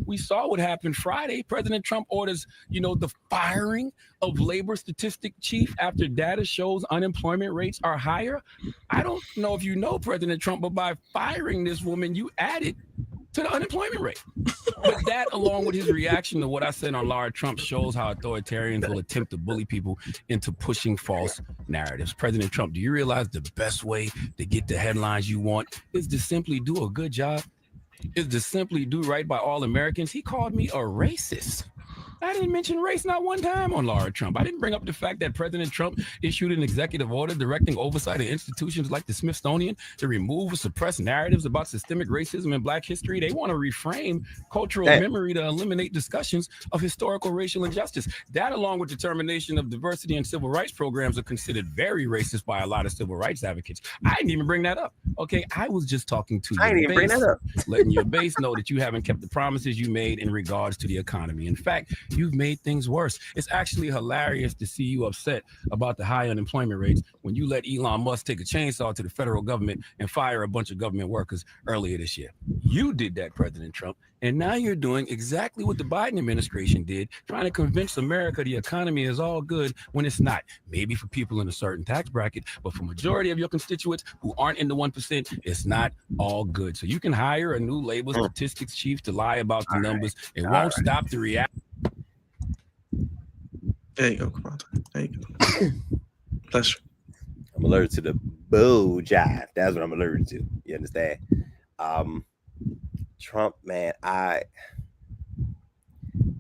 We saw what happened Friday. President Trump orders, the firing of labor statistic chief after data shows unemployment rates are higher. I don't know if you know President Trump, but by firing this woman, you added to the unemployment rate. But that, along with his reaction to what I said on Lara Trump, shows how authoritarians will attempt to bully people into pushing false narratives. President Trump, do you realize the best way to get the headlines you want is to simply do a good job? Is to simply do right by all Americans? He called me a racist. I didn't mention race not one time on Lara Trump. I didn't bring up the fact that President Trump issued an executive order directing oversight of institutions like the Smithsonian to remove or suppress narratives about systemic racism in Black history. They want to reframe cultural memory to eliminate discussions of historical racial injustice. That, along with the termination of diversity and civil rights programs, are considered very racist by a lot of civil rights advocates. I didn't even bring that up. Okay, I was just talking to your base, letting your base know that you haven't kept the promises you made in regards to the economy. In fact, you've made things worse. It's actually hilarious to see you upset about the high unemployment rates when you let Elon Musk take a chainsaw to the federal government and fire a bunch of government workers earlier this year. You did that, President Trump. And now you're doing exactly what the Biden administration did, trying to convince America the economy is all good when it's not. Maybe for people in a certain tax bracket, but for majority of your constituents who aren't in the 1%, it's not all good. So you can hire a new labor statistics chief to lie about the numbers. It won't stop the reaction. There you go, Kamata. There you go. Bless you. I'm allergic to the bull jive. That's what I'm allergic to. You understand? Trump, man,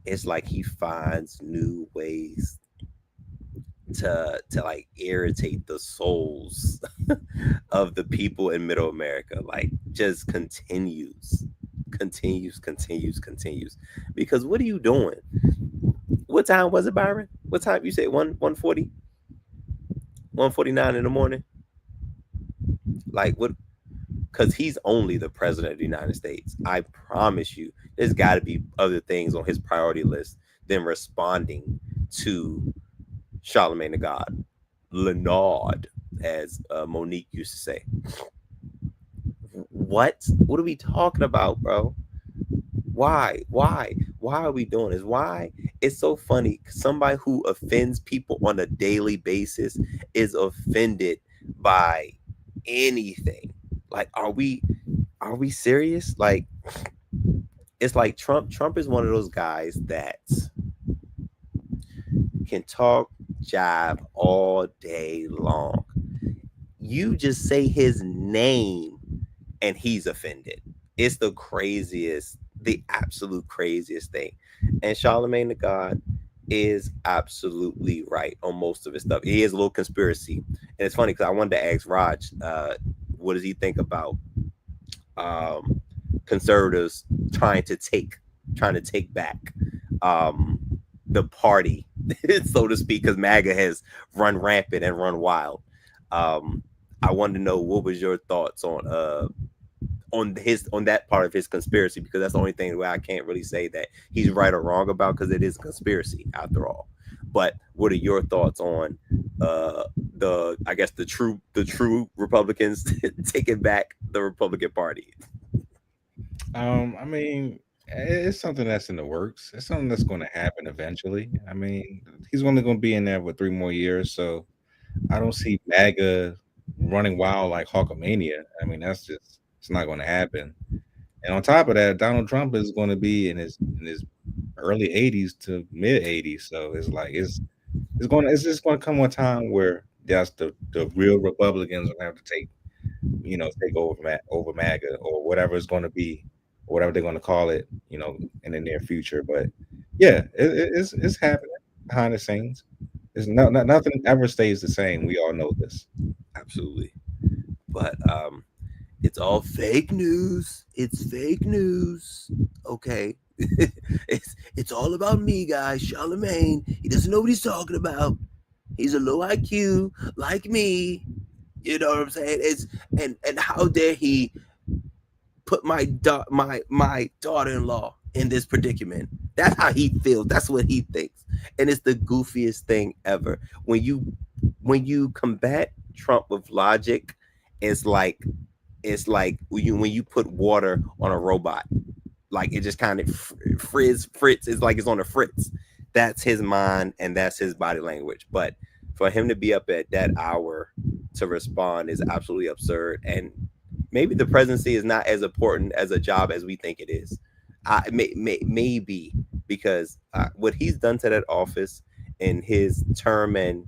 it's like he finds new ways to like irritate the souls of the people in Middle America. Like, just continues. Because what are you doing? What time was it, Byron? What time you say? 1:40? 1:49 in the morning? Like, what? Because he's only the president of the United States. I promise you, there's got to be other things on his priority list than responding to Charlemagne the God, Leonard, as Monique used to say. What are we talking about, bro? Why are we doing this? Why? It's so funny. Somebody who offends people on a daily basis is offended by anything. Like, are we serious? Like, it's like Trump is one of those guys that can talk jive all day long. You just say his name and he's offended. It's the craziest, the absolute craziest thing. And Charlemagne the God is absolutely right on most of his stuff. He is a little conspiracy. And it's funny because I wanted to ask Raj, what does he think about conservatives trying to take back the party, so to speak, because MAGA has run rampant and run wild. I wanted to know what was your thoughts on that part of his conspiracy, because that's the only thing where I can't really say that he's right or wrong about, because it is a conspiracy after all. But what are your thoughts on the true Republicans taking back the Republican Party? I mean, it's something that's in the works. It's something that's going to happen eventually. I mean, he's only going to be in there for 3 more years, so I don't see MAGA running wild like Hawkamania. I mean, it's not going to happen. And on top of that, Donald Trump is going to be in his early 80s to mid 80s, so it's like it's just going to come a time where that's the real Republicans will have to take over MAGA or whatever it's going to be, or whatever they're going to call it, in the near future. But yeah, it's happening behind the scenes. It's nothing ever stays the same. We all know this. Absolutely. But it's all fake news. It's fake news. Okay. it's all about me, guys. Charlemagne. He doesn't know what he's talking about. He's a low IQ like me. You know what I'm saying? And how dare he put my daughter-in-law in this predicament? That's how he feels. That's what he thinks. And it's the goofiest thing ever. When you combat Trump with logic, it's like when you put water on a robot. Like, it just kind of fritz. It's like it's on a fritz. That's his mind and that's his body language. But for him to be up at that hour to respond is absolutely absurd. And maybe the presidency is not as important as a job as we think it is. Maybe because what he's done to that office in his term and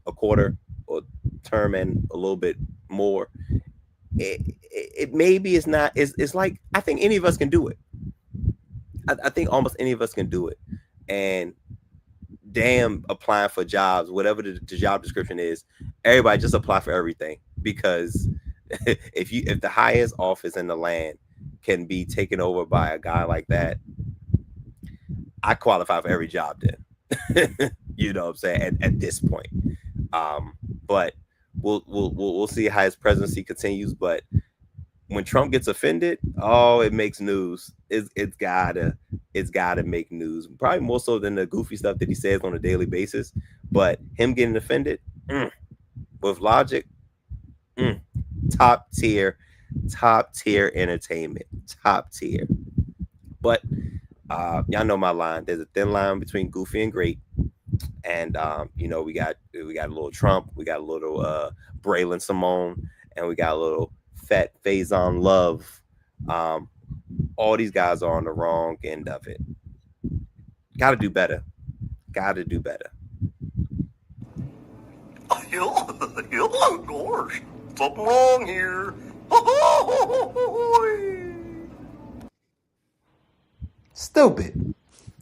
a quarter, or term and a little bit more, it maybe is not. It's like, I think any of us can do it. I think almost any of us can do it. And damn, applying for jobs, whatever the job description is, everybody just apply for everything, because if the highest office in the land can be taken over by a guy like that, I qualify for every job then. You know what I'm saying? At this point. But we'll see how his presidency continues. But when Trump gets offended, it makes news. It's gotta make news. Probably more so than the goofy stuff that he says on a daily basis. But him getting offended with logic, top tier entertainment, top tier. But y'all know my line. There's a thin line between goofy and great. And we got a little Trump, we got a little Braylon Simone, and we got a little fat Faison Love. All these guys are on the wrong end of it. Gotta do better. Oh, gosh, something wrong here. Stupid.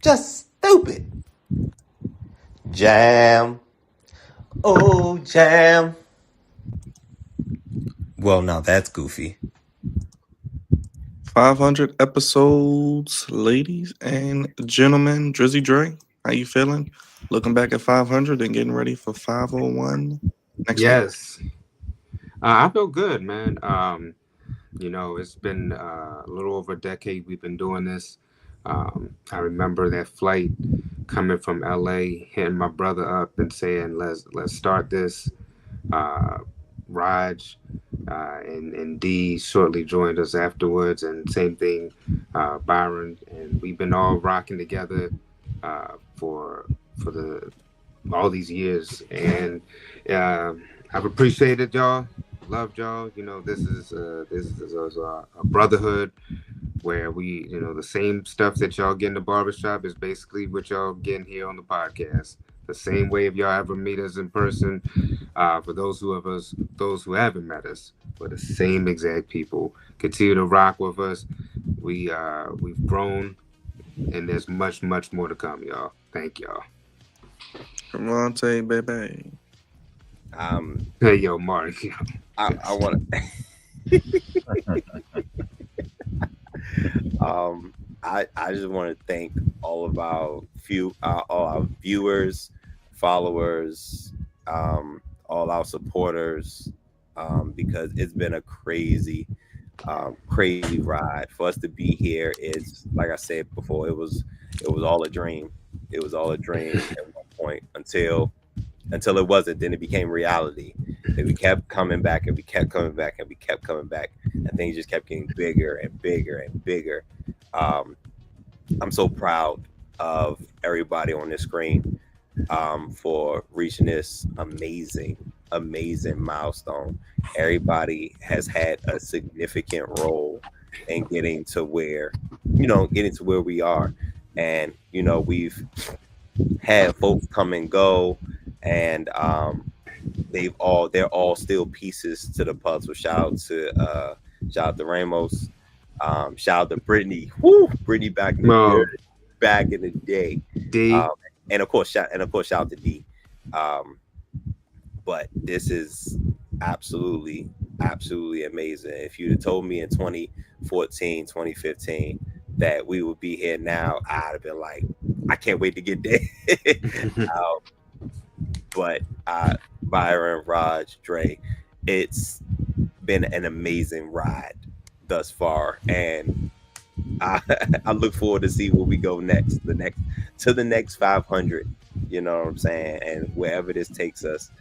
Just stupid. Jam. Oh, jam. Well, now that's goofy. 500 episodes, ladies and gentlemen. Drizzy Dre, how you feeling? Looking back at 500 and getting ready for 501 next week. I feel good, man. It's been a little over a decade we've been doing this. I remember that flight coming from LA, hitting my brother up and saying, let's start this. Raj and D shortly joined us afterwards, and same thing, Byron, and we've been all rocking together for all these years, and I've appreciated y'all, loved y'all. This is a brotherhood where we, the same stuff that y'all get in the barbershop is basically what y'all getting here on the podcast. The same way if y'all ever meet us in person, for those who haven't met us, we're the same exact people. Continue to rock with us. We've grown, and there's much more to come, y'all. Thank y'all. Come on, baby. Hey, yo, Mark. I want I just want to thank all of our all our viewers, followers, all our supporters, because it's been a crazy ride for us to be here. It's like I said before, it was all a dream. It was all a dream at one point until it wasn't. Then it became reality. And we kept coming back, and we kept coming back, and we kept coming back, and things just kept getting bigger and bigger and bigger. I'm so proud of everybody on this screen for reaching this amazing milestone. Everybody has had a significant role in getting to where we are. And we've had folks come and go, and they're all still pieces to the puzzle. Shout out to Ramos. Shout out to Brittany. Woo! Brittany back in the day. D. And of course shout out to D. But this is absolutely amazing. If you'd have told me in 2014, 2015 that we would be here now, I'd have been like, I can't wait to get there. But Byron, Raj, Dre, it's been an amazing ride thus far, and I look forward to see where we go next. To the next 500. You know what I'm saying? And wherever this takes us,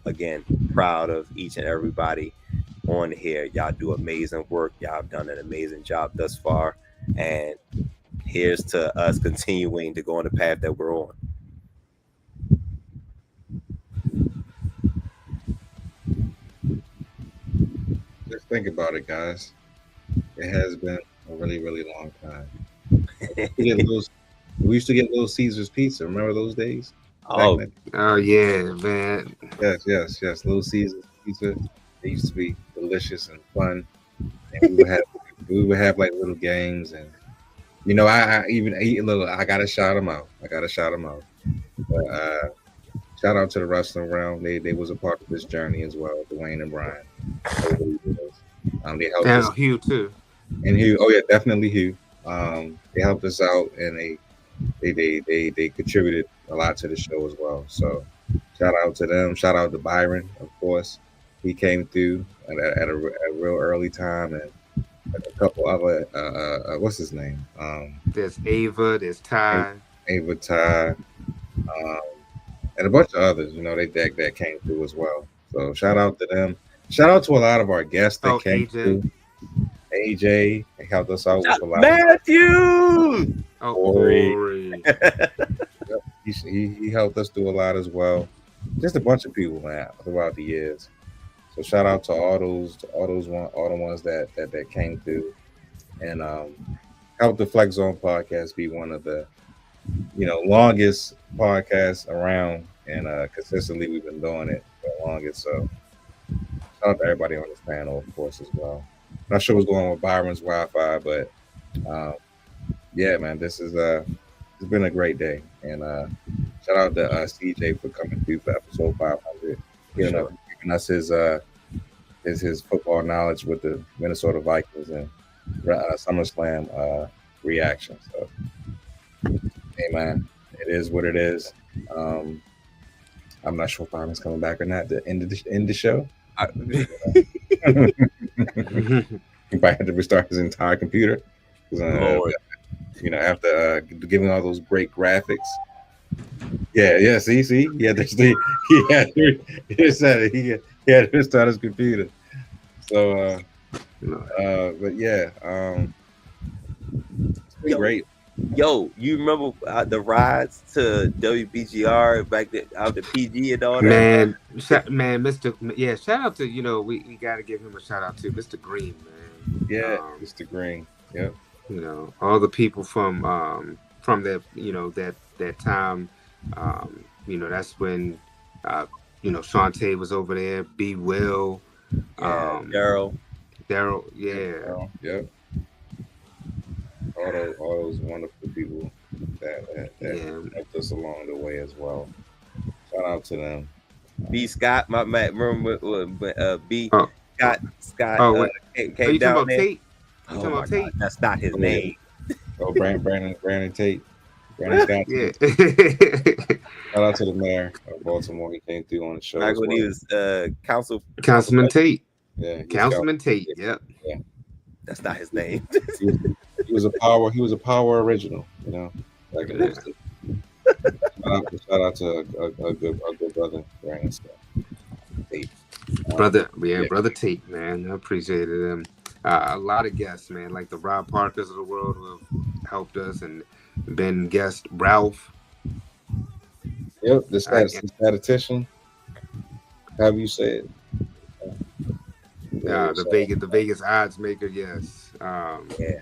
again, proud of each and everybody on here. Y'all do amazing work. Y'all have done an amazing job thus far, and here's to us continuing to go on the path that we're on. Just think about it, guys. It has been a really, really long time. We used to get Little Caesars pizza. Remember those days? Oh yeah, man. Yes. Little Caesars pizza. They used to be delicious and fun. And we would have like little games, and I even eat a little. I gotta shout them out. But, shout out to the wrestling realm. They was a part of this journey as well. Dwayne and Brian. They helped us. Hugh too. And Hugh, oh yeah, definitely Hugh. They helped us out, and they contributed a lot to the show as well. So shout out to them. Shout out to Byron, of course. He came through at a real early time, and a couple other what's his name? There's Ava, there's Ty. Ava, Ty, and a bunch of others, that came through as well. So shout out to them. Shout out to a lot of our guests that came through. AJ helped us out with a lot. Matthew! Corey. He helped us do a lot as well. Just a bunch of people, man, throughout the years. So shout out to all the ones that came through and helped the Flex Zone podcast be one of the longest podcasts around, and consistently we've been doing it for the longest. So shout out to everybody on this panel, of course, as well. Not sure what's going on with Byron's Wi-Fi, but yeah, man, this is it's been a great day, and shout out to CJ for coming through for episode 500, giving us his football knowledge with the Minnesota Vikings and SummerSlam reaction. So, hey, man, it is what it is. I'm not sure if Byron's coming back or not to end the show. He might have to restart his entire computer. After giving all those great graphics. Yeah. See, he had to restart his computer. So, but yeah, it's been great. Yo, you remember the rides to WBGR back then, out to PG and all that? Man, shout out to we got to give him a shout out to Mr. Green, man. Yeah, Mr. Green. Yep. All the people from that that time. That's when Shantae was over there. B. Will, Daryl, yeah. Yep. All those wonderful people that helped us along the way as well. Shout out to them. B Scott, my man, remember B Oh. Scott Oh, wait. came Are you talking down about there. Tate? You Oh talking my about God, Tate? that's not his name. Oh, Brandon Tate. Brandon Scott. Yeah. Shout out to the mayor of Baltimore. He came through on the show. Back as when well. he was Councilman Tate. Yeah, Councilman Tate. Yep. Yeah, that's not his name. he was a power. He was a power original. You know, like Yeah. shout out to a good brother, Brandon Scott. Tate. Brother Tate, man. I appreciated him. A lot of guests, man, like the Rob Parkers of the world who have helped us and been guest Ralph. Yep, the statistician. How you say it? The Vegas odds maker, yes. Yeah.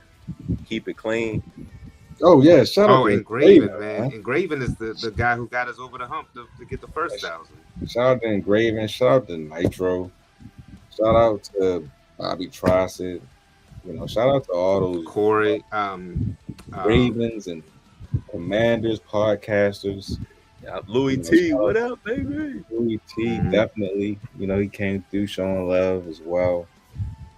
Keep it clean. Oh yeah, shout out to Engraven, man. Engraven is the guy who got us over the hump to get the first 1,000. Shout out to Engraven. Shout out to Nitro. Shout out to Bobby Trossett. You know, shout out to all those Corey, Ravens and Commanders podcasters. Louis T, what up, baby? Louis T, definitely. You know, he came through showing love as well.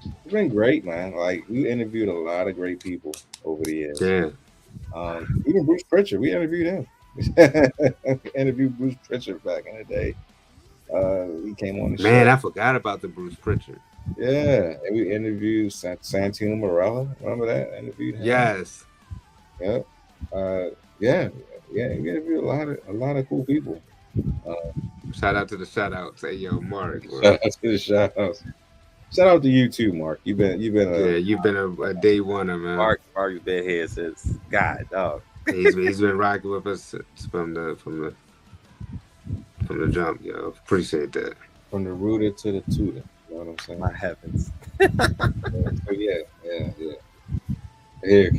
It's been great, man. Like, we interviewed a lot of great people over the years. Yeah. Even Bruce Pritchard, we interviewed him. We interviewed Bruce Pritchard back in the day. He came on the show. Man, I forgot about the Bruce Pritchard. Yeah, and we interviewed Santino Marella. Remember that? I interviewed him. Yes. Yep. Yeah. We interviewed a lot of cool people. Shout out to the shout outs. Hey, yo, Mark. Shout out to the shout outs. Shout out to you too, Mark. You've been a day oneer, man. Mark's been here since God, dog. He's been rocking with us from the jump, yo. Appreciate that. From the rooter to the tutor. You know what I'm saying? My heavens. So yeah. Here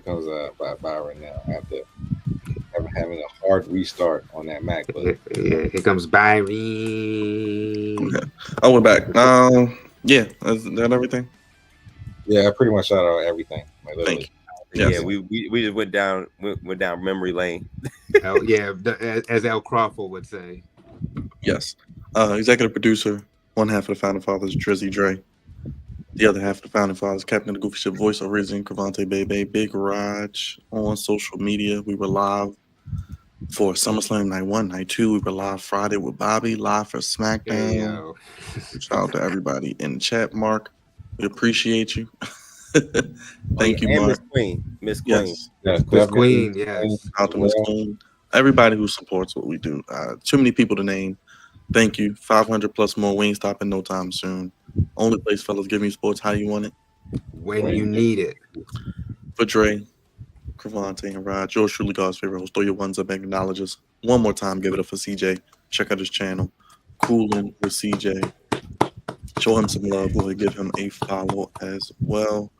comes Byron now after having a hard restart on that MacBook. Yeah, here comes Byron. Okay. Oh, we're back. Yeah, is that everything? Yeah, I pretty much shot out everything. Like, Thank you. Yeah, Yes. we just went down memory lane. As Al Crawford would say. Yes. Executive producer, one half of the Founding Fathers, Drizzy Dre. The other half of the Founding Fathers, Captain of the Goofy Ship, Voice Origin, Cravante Bebe, Big Raj on social media. We were live for SummerSlam Night 1, Night 2. We were live Friday with Bobby, live for SmackDown. Shout out to everybody in the chat, Mark. We appreciate you. Thank you, Mark. Miss Queen. Yes, Miss Queen, yes. Shout out to Miss Queen. Everybody who supports what we do. Too many people to name. Thank you. 500 plus more. We ain't stopping no time soon. Only place, fellas, give me sports how you want it. When you need it. For Dre, Cravante, and Rod, yours truly, God's favorite host. Throw your ones up and acknowledge us. One more time, give it up for CJ. Check out his channel. Coolin' with CJ. Show him some love. Go ahead, give him a follow as well.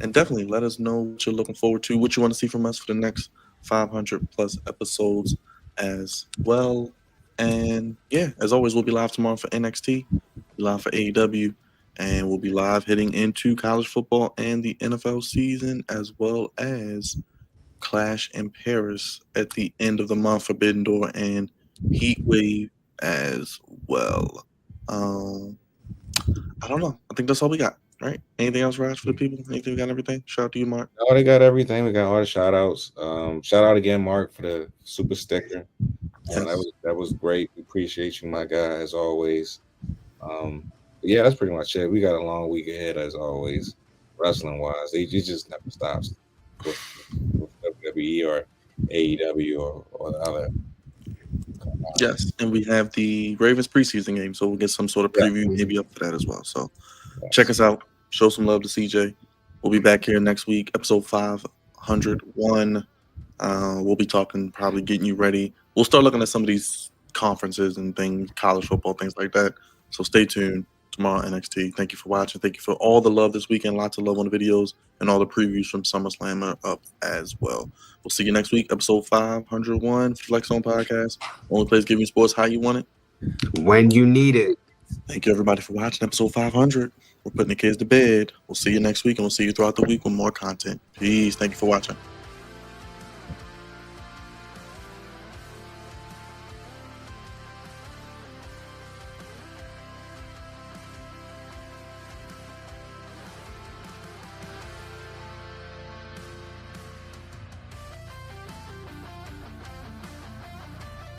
And definitely let us know what you're looking forward to, what you want to see from us for the next 500 plus episodes as well. And yeah, as always, we'll be live tomorrow for NXT, live for AEW, and we'll be live heading into college football and the NFL season, as well as Clash in Paris at the end of the month, Forbidden Door and Heat Wave as well. I don't know. I think that's all we got, right? Anything else, Raj, for the people? Anything? We got everything? Shout out to you, Mark. Oh, they got everything. We got all the shout outs. Shout out again, Mark, for the super sticker. That was great. We appreciate you, my guy, as always. Yeah, that's pretty much it. We got a long week ahead, as always, wrestling wise. It just never stops with WWE or AEW or the other. Yes, and we have the Ravens preseason game, so we'll get some sort of preview maybe up for that as well. So check us out. Show some love to CJ. We'll be back here next week, episode 501. We'll be talking, probably getting you ready. We'll start looking at some of these conferences and things, college football, things like that. So stay tuned tomorrow, NXT. Thank you for watching. Thank you for all the love this weekend. Lots of love on the videos, and all the previews from SummerSlam are up as well. We'll see you next week, episode 501, Flex On Podcast. Only place giving sports how you want it. When you need it. Thank you, everybody, for watching episode 500. We're putting the kids to bed. We'll see you next week, and we'll see you throughout the week with more content. Peace. Thank you for watching.